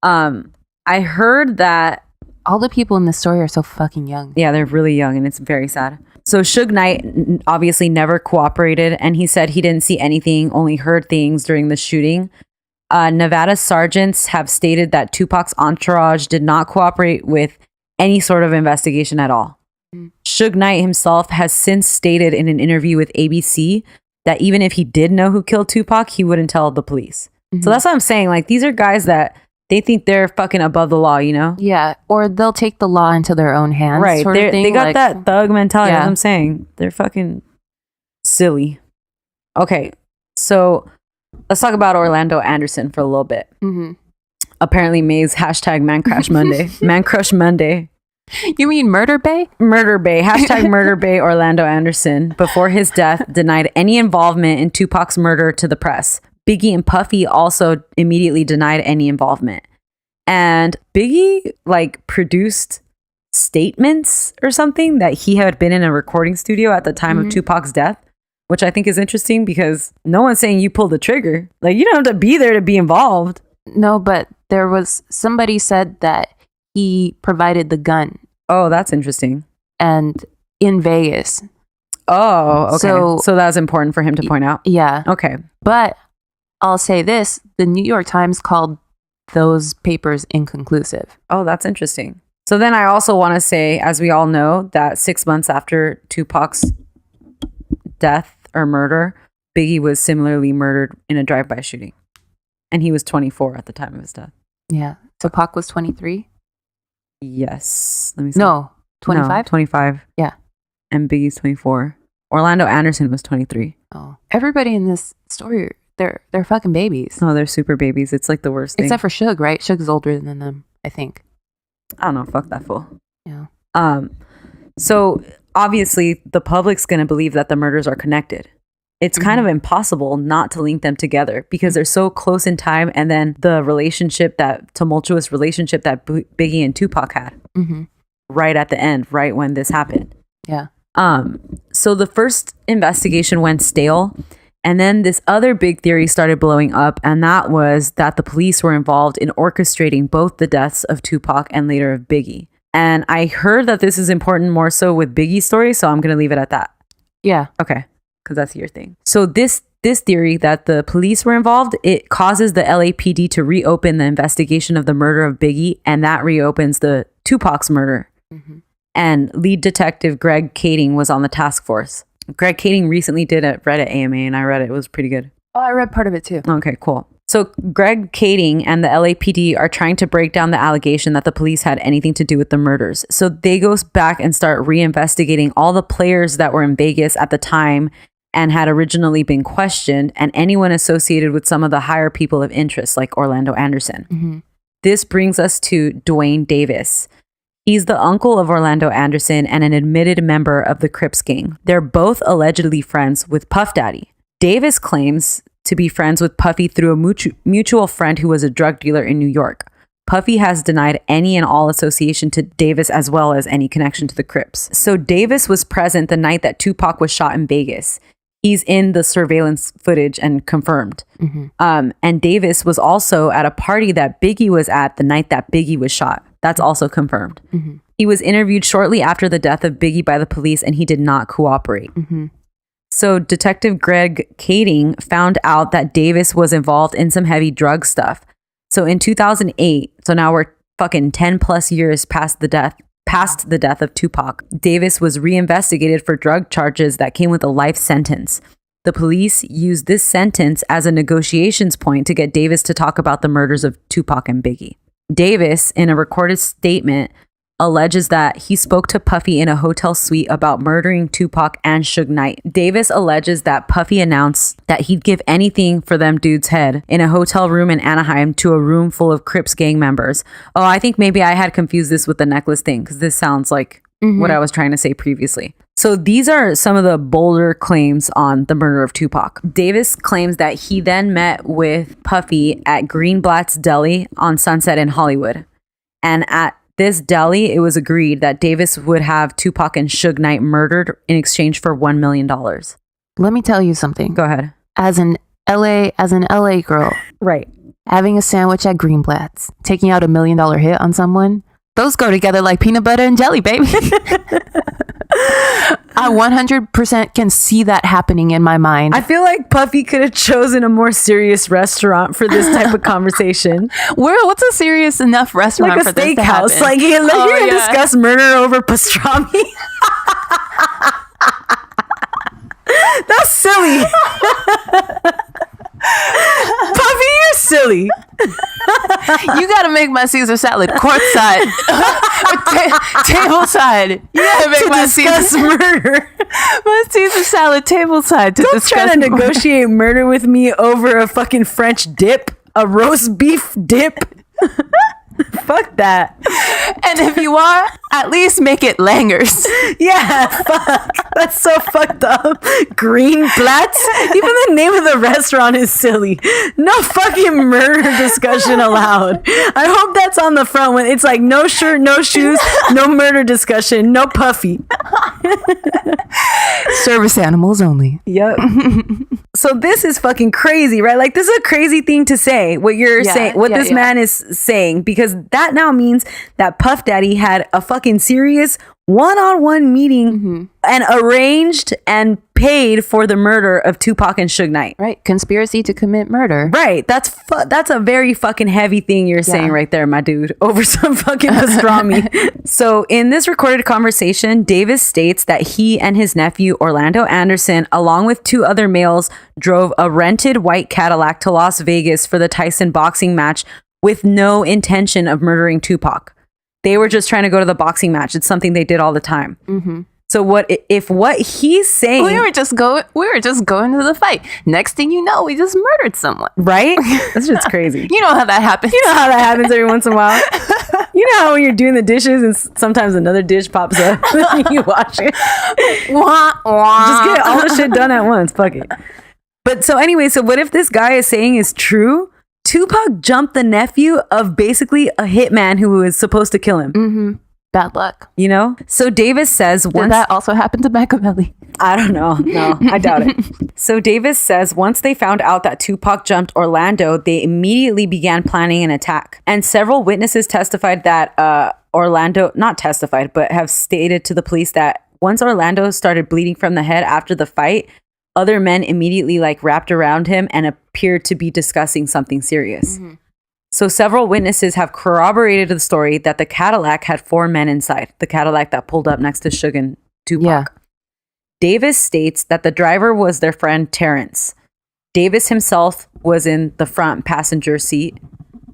S2: I heard that
S1: all the people in this story are so fucking young.
S2: Yeah, they're really young, and it's very sad. So Suge Knight obviously never cooperated, and he said he didn't see anything, only heard things during the shooting. Nevada sergeants have stated that Tupac's entourage did not cooperate with any sort of investigation at all. Suge Knight himself has since stated in an interview with ABC that even if he did know who killed Tupac, he wouldn't tell the police. So that's what I'm saying. Like, these are guys that they think they're fucking above the law, you know?
S1: Yeah, or they'll take the law into their own hands.
S2: Right.
S1: Sort of thing.
S2: They got that thug mentality. That's what I'm saying. They're fucking silly. Okay, so let's talk about Orlando Anderson for a little bit. Apparently May's hashtag Man Crush Monday. Man Crush Monday.
S1: You mean Murder Bay?
S2: Murder Bay. Hashtag Murder Bay Orlando Anderson, before his death, denied any involvement in Tupac's murder to the press. Biggie and Puffy also immediately denied any involvement. And Biggie like produced statements or something that he had been in a recording studio at the time of Tupac's death, which I think is interesting because no one's saying you pulled the trigger. Like, you don't have to be there to be involved.
S1: No, but there was somebody said that he provided the gun
S2: Oh, that's interesting.
S1: and in Vegas.
S2: Oh, okay.
S1: So-
S2: So that was important for him to point out.
S1: Yeah.
S2: Okay.
S1: But I'll say this, the New York Times called those papers inconclusive.
S2: Oh, that's interesting. So then I also want to say, as we all know, that 6 months after Tupac's death or murder, Biggie was similarly murdered in a drive-by shooting. And he was 24 at the time of his death.
S1: Yeah. So Pac was 23?
S2: Yes. Let me see.
S1: No, 25?
S2: No, 25.
S1: Yeah.
S2: And Biggie's 24. Orlando Anderson was 23.
S1: Oh. Everybody in this story, they're fucking babies.
S2: No, they're super babies. It's like the worst thing.
S1: Except for Suge, right? Suge's older than them, I think.
S2: I don't know. Fuck that fool.
S1: Yeah.
S2: So obviously the public's going to believe that the murders are connected. It's kind of impossible not to link them together because they're so close in time. And then the relationship, that tumultuous relationship that Biggie and Tupac had right at the end, right when this happened.
S1: Yeah.
S2: So the first investigation went stale. And then this other big theory started blowing up. And that was that the police were involved in orchestrating both the deaths of Tupac and later of Biggie. And I heard that this is important more so with Biggie's story. So I'm going to leave it at that.
S1: Yeah.
S2: Okay. Because that's your thing. So this theory that the police were involved, it causes the LAPD to reopen the investigation of the murder of Biggie, and that reopens the Tupac's murder. And lead detective Greg Kading was on the task force. Greg Kading recently did a Reddit AMA, and I read it. It was pretty good.
S1: Oh, I read part of it too.
S2: Okay, cool. So Greg Kading and the LAPD are trying to break down the allegation that the police had anything to do with the murders. So they go back and start reinvestigating all the players that were in Vegas at the time and had originally been questioned, and anyone associated with some of the higher people of interest, like Orlando Anderson. This brings us to Dwayne Davis. He's the uncle of Orlando Anderson and an admitted member of the Crips gang. They're both allegedly friends with Puff Daddy. Davis claims to be friends with Puffy through a mutual friend who was a drug dealer in New York. Puffy has denied any and all association to Davis as well as any connection to the Crips. So Davis was present the night that Tupac was shot in Vegas. He's in the surveillance footage and confirmed. And Davis was also at a party that Biggie was at the night that Biggie was shot. That's also confirmed. He was interviewed shortly after the death of Biggie by the police, and he did not cooperate. So Detective Greg Kading found out that Davis was involved in some heavy drug stuff. So in 2008, so now we're fucking 10 plus years past the death of Tupac, Davis was reinvestigated for drug charges that came with a life sentence. The police used this sentence as a negotiations point to get Davis to talk about the murders of Tupac and Biggie. Davis, in a recorded statement, alleges that he spoke to Puffy in a hotel suite about murdering Tupac and Suge Knight. Davis alleges that Puffy announced that he'd give anything for them dude's head in a hotel room in Anaheim to a room full of Crips gang members. Oh, I think maybe I had confused this with the necklace thing because this sounds like what I was trying to say previously. So these are some of the bolder claims on the murder of Tupac. Davis claims that he then met with Puffy at Greenblatt's Deli on Sunset in Hollywood. And at this deli, it was agreed that Davis would have Tupac and Suge Knight murdered in exchange for $1 million.
S1: Let me tell you something.
S2: Go ahead.
S1: As an LA girl,
S2: Right.
S1: having a sandwich at Greenblatt's, taking out $1 million hit on someone, those go together like peanut butter and jelly, baby. I 100% can see that happening in my mind.
S2: I feel like Puffy could have chosen a more serious restaurant for this type of conversation.
S1: What's a serious enough restaurant
S2: Like a
S1: for this to
S2: steakhouse.
S1: happen?
S2: Like you're going to discuss murder over pastrami. That's silly. Puffy, you're silly.
S1: You gotta make my Caesar salad courtside, tableside. You gotta make my
S2: discuss murder.
S1: my Caesar salad tableside to
S2: Don't
S1: discuss
S2: try to
S1: murder.
S2: negotiate murder with me over a fucking French dip, a roast beef dip. Fuck that.
S1: And if you are, at least make it Langers.
S2: Yeah, fuck. That's so fucked up. Greenblatt's? Even the name of the restaurant is silly. No fucking murder discussion allowed. I hope that's on the front when it's like no shirt, no shoes, no murder discussion, no Puffy.
S1: Service animals only.
S2: Yep. So this is fucking crazy, right? Like, this is a crazy thing to say, what you're saying, what this man is saying, because that now means that Puff Daddy had a fucking serious one-on-one meeting and arranged and paid for the murder of Tupac and Suge Knight.
S1: Right. Conspiracy to commit murder.
S2: Right. That's a very fucking heavy thing you're saying right there, my dude, over some fucking pastrami. So in this recorded conversation, Davis states that he and his nephew, Orlando Anderson, along with 2 other males, drove a rented white Cadillac to Las Vegas for the Tyson boxing match with no intention of murdering Tupac. They were just trying to go to the boxing match. It's something they did all the time. So what he's saying?
S1: We were just going to the fight. Next thing you know, we just murdered someone.
S2: Right? That's just crazy.
S1: You know how that happens.
S2: You know how that happens every once in a while. You know how when you're doing the dishes and sometimes another dish pops up, you wash it. Just get all the shit done at once. Fuck it. But so anyway, so what if this guy is saying is true? Tupac jumped the nephew of basically a hitman who was supposed to kill him.
S1: Bad luck.
S2: You know? So Davis says
S1: Did that also happen to Machiavelli?
S2: I don't know. No, I doubt it. So Davis says once they found out that Tupac jumped Orlando, they immediately began planning an attack. And several witnesses testified that not testified, but have stated to the police that once Orlando started bleeding from the head after the fight, other men immediately wrapped around him and appeared to be discussing something serious. So several witnesses have corroborated the story that the Cadillac had 4 men inside, the Cadillac that pulled up next to Suge and Tupac.
S1: Yeah.
S2: Davis states that the driver was their friend Terrence. Davis himself was in the front passenger seat.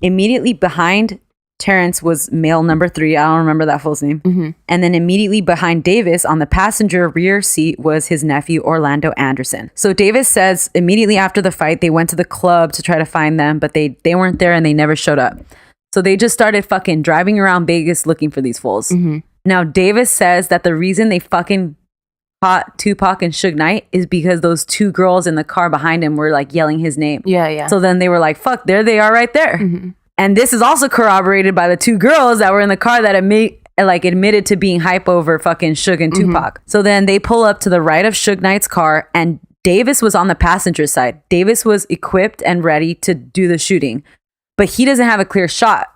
S2: Immediately behind Terrence was male number 3. I don't remember that full name. And then immediately behind Davis on the passenger rear seat was his nephew, Orlando Anderson. So Davis says immediately after the fight, they went to the club to try to find them, but they weren't there and they never showed up. So they just started fucking driving around Vegas looking for these fools. Now, Davis says that the reason they fucking caught Tupac and Suge Knight is because those 2 girls in the car behind him were yelling his name.
S1: Yeah.
S2: So then they were like, fuck, there they are right there. And this is also corroborated by the 2 girls that were in the car that admitted to being hype over fucking Suge and Tupac. So then they pull up to the right of Suge Knight's car and Davis was on the passenger side. Davis was equipped and ready to do the shooting, but he doesn't have a clear shot.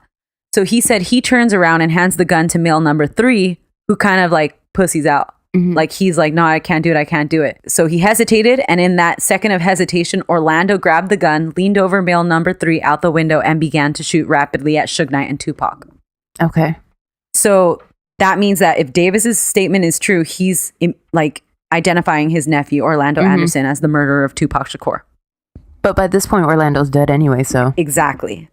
S2: So he said he turns around and hands the gun to male number 3, who kind of pussies out. He's like, no, I can't do it. So he hesitated. And in that second of hesitation, Orlando grabbed the gun, leaned over male number 3 out the window and began to shoot rapidly at Suge Knight and Tupac.
S1: Okay.
S2: So that means that if Davis's statement is true, he's identifying his nephew, Orlando Anderson, as the murderer of Tupac Shakur.
S1: But by this point, Orlando's dead anyway, so.
S2: Exactly.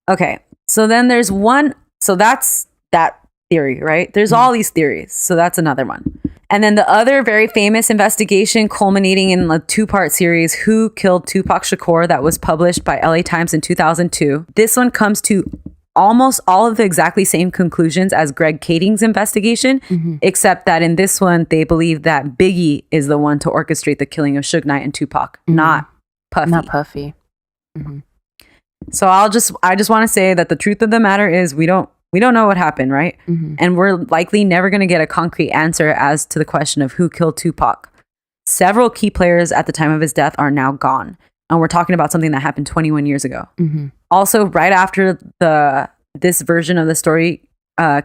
S2: Okay. So then there's one. So that's that theory, right? There's all these theories. So that's another one. And then the other very famous investigation culminating in the 2-part series, Who Killed Tupac Shakur, that was published by LA Times in 2002. This one comes to almost all of the exactly same conclusions as Greg Kading's investigation, except that in this one, they believe that Biggie is the one to orchestrate the killing of Suge Knight and Tupac, not Puffy.
S1: Not Puffy.
S2: So I just want to say that the truth of the matter is we don't know what happened, right? And we're likely never going to get a concrete answer as to the question of who killed Tupac. Several key players at the time of his death are now gone. And we're talking about something that happened 21 years ago. Also, right after this version of the story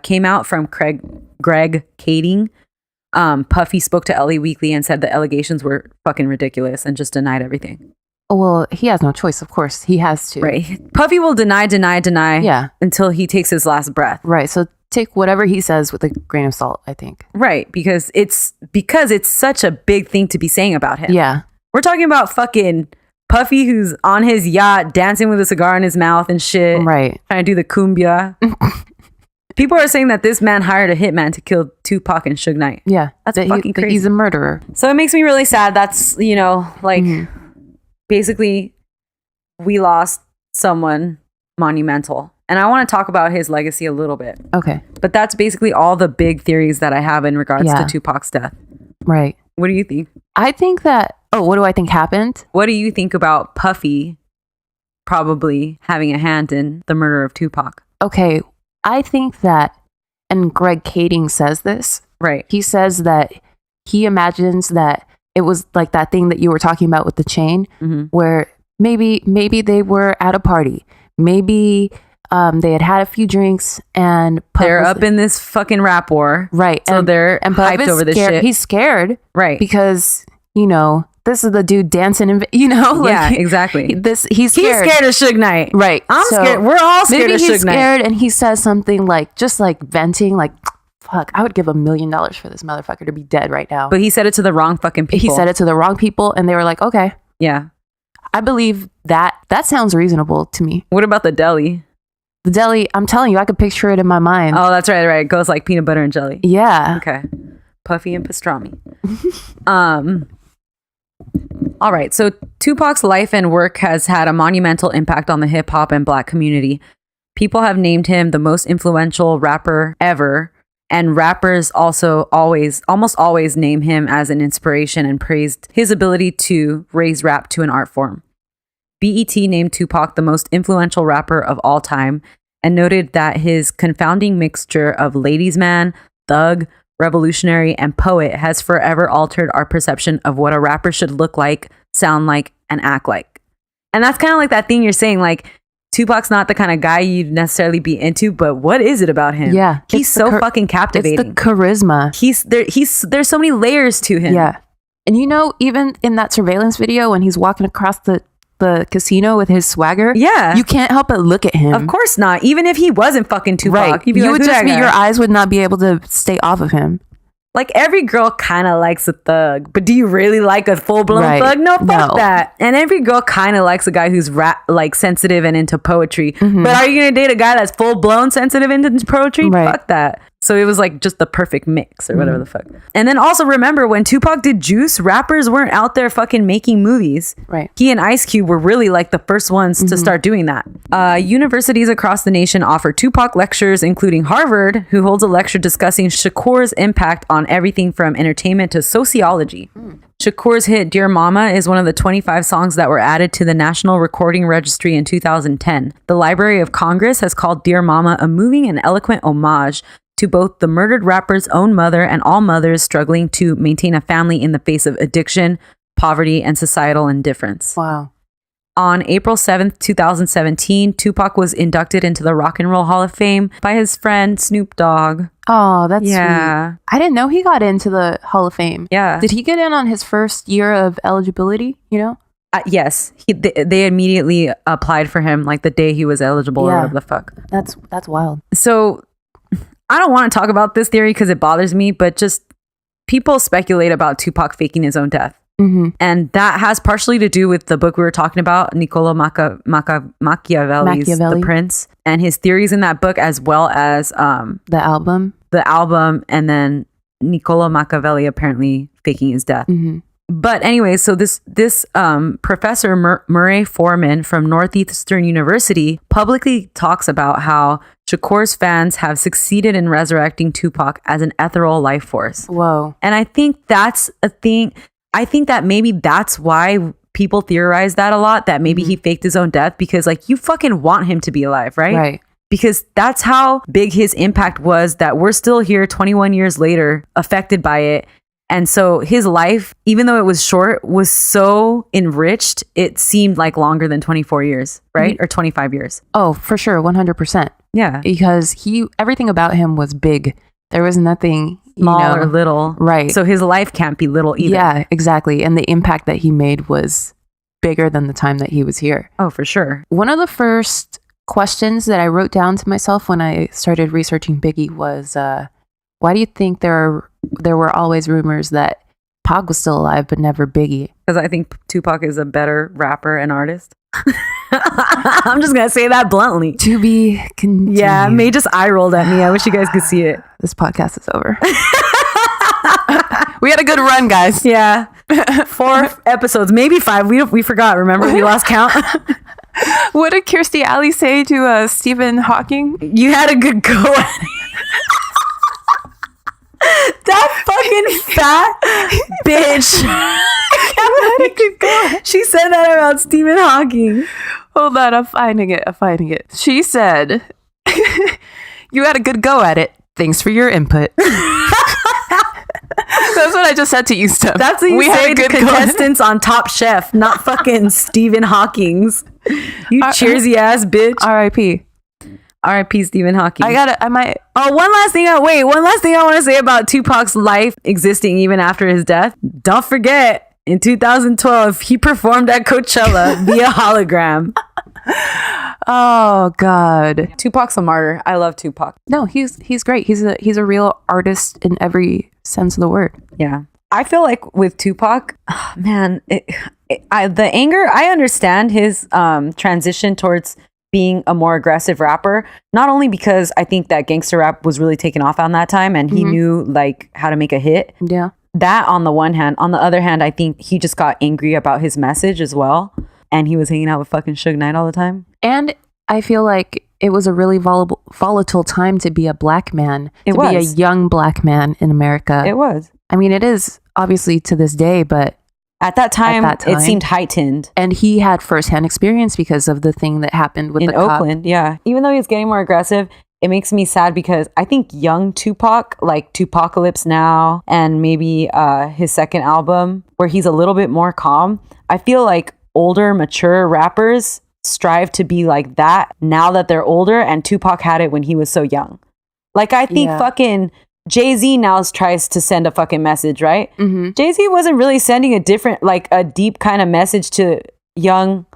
S2: came out from Greg Kading, Puffy spoke to LA Weekly and said the allegations were fucking ridiculous and just denied everything.
S1: Well, he has no choice, of course. He has to.
S2: Right. Puffy will deny until he takes his last breath.
S1: Right. So take whatever he says with a grain of salt, I think.
S2: Right. Because it's such a big thing to be saying about him.
S1: Yeah.
S2: We're talking about fucking Puffy who's on his yacht dancing with a cigar in his mouth and shit.
S1: Right.
S2: Trying to do the cumbia. People are saying that this man hired a hitman to kill Tupac and Suge Knight.
S1: Yeah.
S2: That's fucking crazy.
S1: He's a murderer.
S2: So it makes me really sad. That's, basically, we lost someone monumental. And I want to talk about his legacy a little bit.
S1: Okay.
S2: But that's basically all the big theories that I have in regards to Tupac's death.
S1: Right.
S2: What do you think?
S1: I think that, what do I think happened?
S2: What do you think about Puffy probably having a hand in the murder of Tupac?
S1: Okay. I think that, and Greg Kading says this.
S2: Right.
S1: He says that he imagines that it was like that thing that you were talking about with the chain, where maybe they were at a party, maybe they had a few drinks, and Puff
S2: they're up in this fucking rap war,
S1: right?
S2: So they're hyped over this shit.
S1: He's scared,
S2: right?
S1: Because this is the dude dancing, and
S2: yeah, exactly.
S1: He's scared.
S2: He's scared of Suge Knight,
S1: right?
S2: I'm scared. We're all scared of Suge Knight. Maybe he's scared,
S1: and he says something like, just like venting, like, "Fuck, I would give $1 million for this motherfucker to be dead right now."
S2: But he said it to the wrong fucking people.
S1: He said it to the wrong people, and they were like, "Okay,
S2: yeah,
S1: I believe that. That sounds reasonable to me."
S2: What about the deli?
S1: The deli, I'm telling you, I could picture it in my mind.
S2: Oh, that's right. It goes like peanut butter and jelly.
S1: Yeah.
S2: Okay. Puffy and pastrami. All right. So Tupac's life and work has had a monumental impact on the hip hop and Black community. People have named him the most influential rapper ever. And rappers also almost always name him as an inspiration and praised his ability to raise rap to an art form. BET named Tupac the most influential rapper of all time and noted that his confounding mixture of ladies' man, thug, revolutionary, and poet has forever altered our perception of what a rapper should look like, sound like, and act like. And that's kind of like that thing you're saying, like, Tupac's not the kind of guy you'd necessarily be into, but what is it about him?
S1: Yeah.
S2: He's so fucking captivating.
S1: It's the charisma.
S2: There's so many layers to him.
S1: Yeah. And even in that surveillance video when he's walking across the casino with his swagger,
S2: yeah,
S1: you can't help but look at him.
S2: Of course not. Even if he wasn't fucking Tupac,
S1: right?
S2: You'd be
S1: your eyes would not be able to stay off of him.
S2: Like, every girl kind of likes a thug, but do you really like a full-blown thug? No, fuck that. And every girl kind of likes a guy who's sensitive and into poetry. But are you gonna date a guy that's full-blown sensitive and into poetry?
S1: Right.
S2: Fuck that. So it was like just the perfect mix or whatever the fuck. And then also remember, when Tupac did Juice, rappers weren't out there fucking making movies.
S1: Right.
S2: He and Ice Cube were really like the first ones to start doing that. Universities across the nation offer Tupac lectures, including Harvard, who holds a lecture discussing Shakur's impact on everything from entertainment to sociology. Shakur's hit Dear Mama is one of the 25 songs that were added to the National Recording Registry in 2010. The Library of Congress has called Dear Mama a moving and eloquent homage to both the murdered rapper's own mother and all mothers struggling to maintain a family in the face of addiction, poverty, and societal indifference.
S1: Wow.
S2: On April 7th, 2017, Tupac was inducted into the Rock and Roll Hall of Fame by his friend Snoop Dogg.
S1: Oh, that's sweet.
S2: I
S1: didn't know he got into the Hall of Fame.
S2: Yeah.
S1: Did he get in on his first year of eligibility,
S2: Yes. They immediately applied for him like the day he was eligible or whatever the fuck.
S1: That's wild.
S2: So I don't want to talk about this theory because it bothers me, but just people speculate about Tupac faking his own death. And that has partially to do with the book we were talking about, Niccolo Machiavelli's The Prince, and his theories in that book, as well as
S1: the album,
S2: and then Niccolo Machiavelli apparently faking his death. But anyway, so this Professor Murray Foreman from Northeastern University publicly talks about how Shakur's fans have succeeded in resurrecting Tupac as an ethereal life force.
S1: Whoa.
S2: And I think that's a thing. I think that maybe that's why people theorize that a lot, that maybe he faked his own death, because like, you fucking want him to be alive, right?
S1: Right.
S2: Because that's how big his impact was, that we're still here 21 years later affected by it. And so his life, even though it was short, was so enriched, it seemed like longer than 24 years, right? Or 25 years.
S1: Oh, for sure. 100%.
S2: Yeah.
S1: Because everything about him was big. There was nothing
S2: small or little.
S1: Right.
S2: So his life can't be little either.
S1: Yeah, exactly. And the impact that he made was bigger than the time that he was here.
S2: Oh, for sure.
S1: One of the first questions that I wrote down to myself when I started researching Biggie was, why do you think there were always rumors that Pac was still alive, but never Biggie?
S2: Because I think Tupac is a better rapper and artist. I'm just going to say that bluntly.
S1: To be continued.
S2: Yeah, May just eye rolled at me. I wish you guys could see it.
S1: This podcast is over. We had a good run, guys.
S2: Yeah. 4 episodes, maybe 5. We forgot. Remember, we lost count.
S1: What did Kirstie Alley say to Stephen Hawking?
S2: You had a good go at it. That fucking fat bitch. She said that about Stephen Hawking.
S1: Hold on, I'm finding it. She said, "You had a good go at it. Thanks for your input." That's what I just said to you, Steph.
S2: That's what you
S1: We had
S2: say
S1: a
S2: to
S1: good
S2: contestants on Top Chef, not fucking Stephen Hawking's. You cheersy ass bitch.
S1: R.I.P.
S2: R.I.P. Stephen Hawking.
S1: I might.
S2: Oh, one last thing I want to say about Tupac's life existing even after his death. Don't forget, in 2012, he performed at Coachella via hologram.
S1: Oh God.
S2: Tupac's a martyr. I love Tupac.
S1: No, he's great. He's a real artist in every sense of the word.
S2: Yeah. I feel like with Tupac, man, the anger, I understand his transition towards being a more aggressive rapper, not only because I think that gangster rap was really taken off on that time and he knew like how to make a hit.
S1: Yeah.
S2: That on the one hand. On the other hand, I think he just got angry about his message as well. And he was hanging out with fucking Suge Knight all the time.
S1: And I feel like it was a really volatile time to be a black man. Be a young black man in America.
S2: It was.
S1: I mean, it is obviously to this day, but
S2: At that time, it seemed heightened.
S1: And he had firsthand experience because of the thing that happened with
S2: in Oakland. Yeah. Even though he's getting more aggressive, it makes me sad because I think young Tupac, like Tupacalypse Now and maybe his second album, where he's a little bit more calm, I feel like older, mature rappers strive to be like that now that they're older, and Tupac had it when he was so young. Like, I think fucking Jay-Z now tries to send a fucking message, right? Mm-hmm. Jay-Z wasn't really sending a deep kind of message to young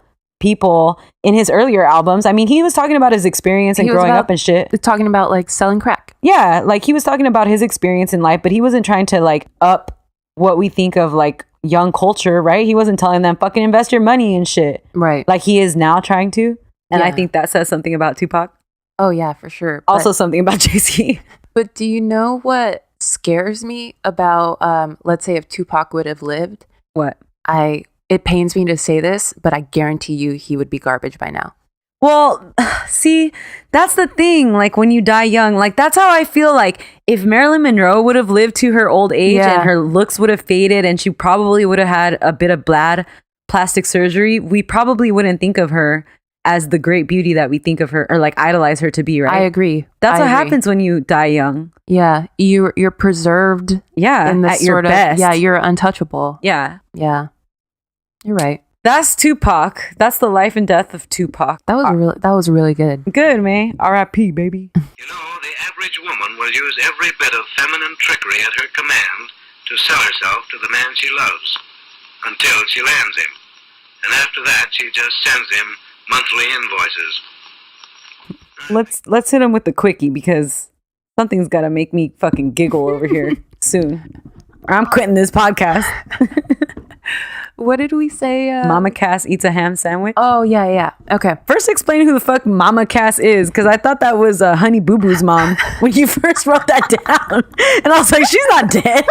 S2: people in his earlier albums. I mean, he was talking about his experience and growing up and shit.
S1: Talking about like selling crack.
S2: Yeah, like he was talking about his experience in life, but he wasn't trying to like up what we think of like young culture, right? He wasn't telling them fucking invest your money and shit.
S1: Right.
S2: Like he is now trying to. And I think that says something about Tupac.
S1: Oh yeah, for sure.
S2: Also something about Jay-Z.
S1: But do you know what scares me about, let's say if Tupac would have lived?
S2: What?
S1: It pains me to say this, but I guarantee you he would be garbage by now.
S2: Well, see, that's the thing. Like when you die young, like that's how I feel like if Marilyn Monroe would have lived to her old age and her looks would have faded and she probably would have had a bit of bad plastic surgery, we probably wouldn't think of her as the great beauty that we think of her or like idolize her to be, right?
S1: I agree.
S2: That's what happens when you die young.
S1: Yeah. You're preserved.
S2: Yeah.
S1: In this
S2: at your best.
S1: Yeah. You're untouchable.
S2: Yeah.
S1: Yeah. You're right.
S2: That's Tupac. That's the life and death of Tupac.
S1: That was really good.
S2: Good, man. R.I.P., baby.
S4: You know, the average woman will use every bit of feminine trickery at her command to sell herself to the man she loves until she lands him. And after that, she just sends him monthly invoices.
S2: Let's hit him with the quickie because something's got to make me fucking giggle over here soon. Or I'm quitting this podcast.
S1: What did we say?
S2: Mama Cass eats a ham sandwich.
S1: Oh, yeah. Okay.
S2: First, explain who the fuck Mama Cass is, because I thought that was Honey Boo Boo's mom when you first wrote that down. And I was like, she's not dead.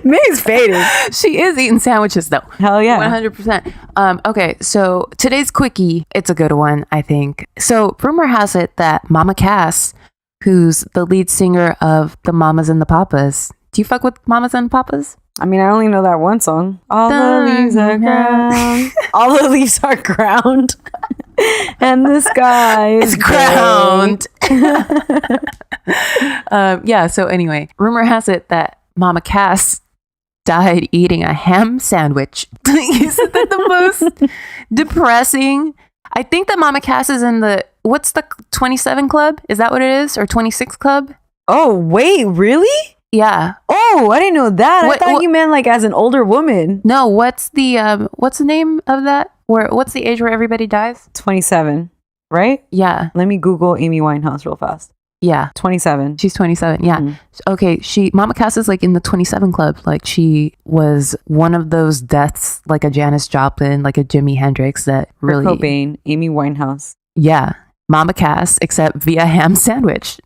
S2: May's faded.
S1: She is eating sandwiches, though.
S2: Hell yeah.
S1: 100%. Okay, so today's quickie, it's a good one, I think. So rumor has it that Mama Cass, who's the lead singer of the Mamas and the Papas, do you fuck with Mamas and Papas?
S2: I mean, I only know that one song. All the leaves are ground. All the leaves are ground. And the sky is ground.
S1: Yeah, so anyway, rumor has it that Mama Cass died eating a ham sandwich. Isn't that the most depressing? I think that Mama Cass is in what's the 27 Club? Is that what it is? Or 26 Club?
S2: Oh, wait, really?
S1: Yeah.
S2: Oh, I didn't know that. I thought you meant like as an older woman.
S1: No, what's the name of that? What's the age where everybody dies?
S2: 27, right?
S1: Yeah.
S2: Let me Google Amy Winehouse real fast.
S1: Yeah.
S2: 27.
S1: She's 27. Yeah. Mm-hmm. Okay. Mama Cass is like in the 27 Club. Like she was one of those deaths, like a Janis Joplin, like a Jimi Hendrix that really.
S2: Kurt Cobain, Amy Winehouse.
S1: Yeah. Mama Cass, except via ham sandwich.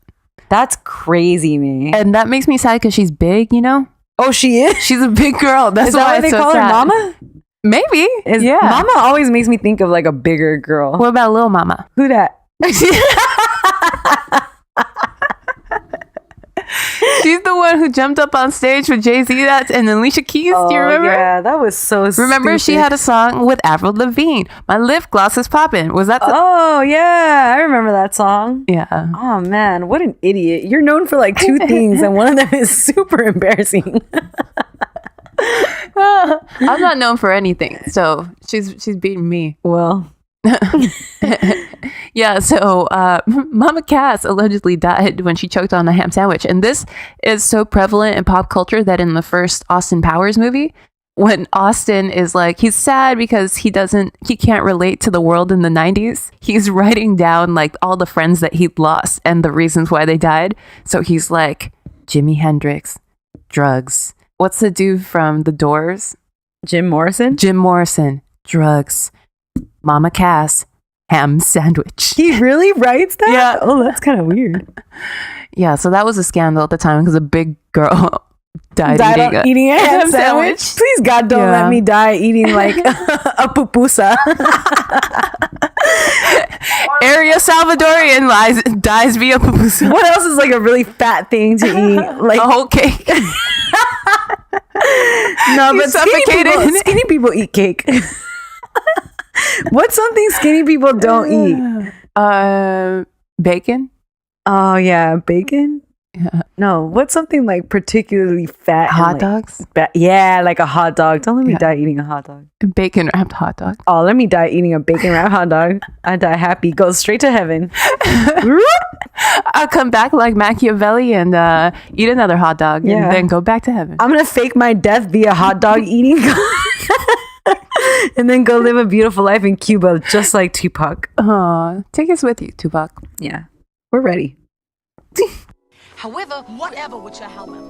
S2: That's crazy, man.
S1: And that makes me sad because she's big, you know?
S2: Oh, she is?
S1: She's a big girl. That's why
S2: they
S1: so
S2: call
S1: sad.
S2: her Mama?
S1: Maybe.
S2: Yeah. Mama always makes me think of like a bigger girl.
S1: What about Lil Mama?
S2: Who that?
S1: She's the one who jumped up on stage with Jay-Z and Alicia Keys? Do you remember?
S2: Yeah, that was so
S1: Remember, she had a song with Avril Lavigne. My lip gloss is popping. Was that
S2: Oh, yeah. I remember that song.
S1: Yeah.
S2: Oh, man. What an idiot. You're known for like 2 things, and one of them is super embarrassing.
S1: I'm not known for anything, so she's beating me.
S2: Well...
S1: Yeah, so Mama Cass allegedly died when she choked on a ham sandwich. And this is so prevalent in pop culture that in the first Austin Powers movie, when Austin is like, he's sad because he can't relate to the world in the 90s. He's writing down like all the friends that he'd lost and the reasons why they died. So he's like, Jimi Hendrix, drugs. What's the dude from The Doors?
S2: Jim Morrison,
S1: drugs. Mama Cass, ham sandwich.
S2: He really writes that?
S1: Yeah.
S2: Oh, that's kind of weird.
S1: Yeah, so that was a scandal at the time because a big girl died
S2: eating a ham sandwich. Please, God, don't let me die eating like a pupusa.
S1: Area Salvadorian dies via pupusa.
S2: What else is like a really fat thing to eat? Like
S1: a whole cake.
S2: No, but skinny people eat cake. What's something skinny people don't eat?
S1: Bacon.
S2: Oh yeah, bacon. Yeah. No, what's something like particularly fat?
S1: Hot dogs.
S2: Yeah, like a hot dog. Don't let me die eating a hot dog.
S1: Bacon wrapped hot dog.
S2: Oh, let me die eating a bacon wrapped hot dog. I die happy. Go straight to heaven.
S1: I'll come back like Machiavelli and eat another hot dog and then go back to heaven.
S2: I'm gonna fake my death via hot dog eating. And then go live a beautiful life in Cuba, just like Tupac.
S1: Take us with you, Tupac.
S2: Yeah, we're ready.
S5: However, whatever with your helmet.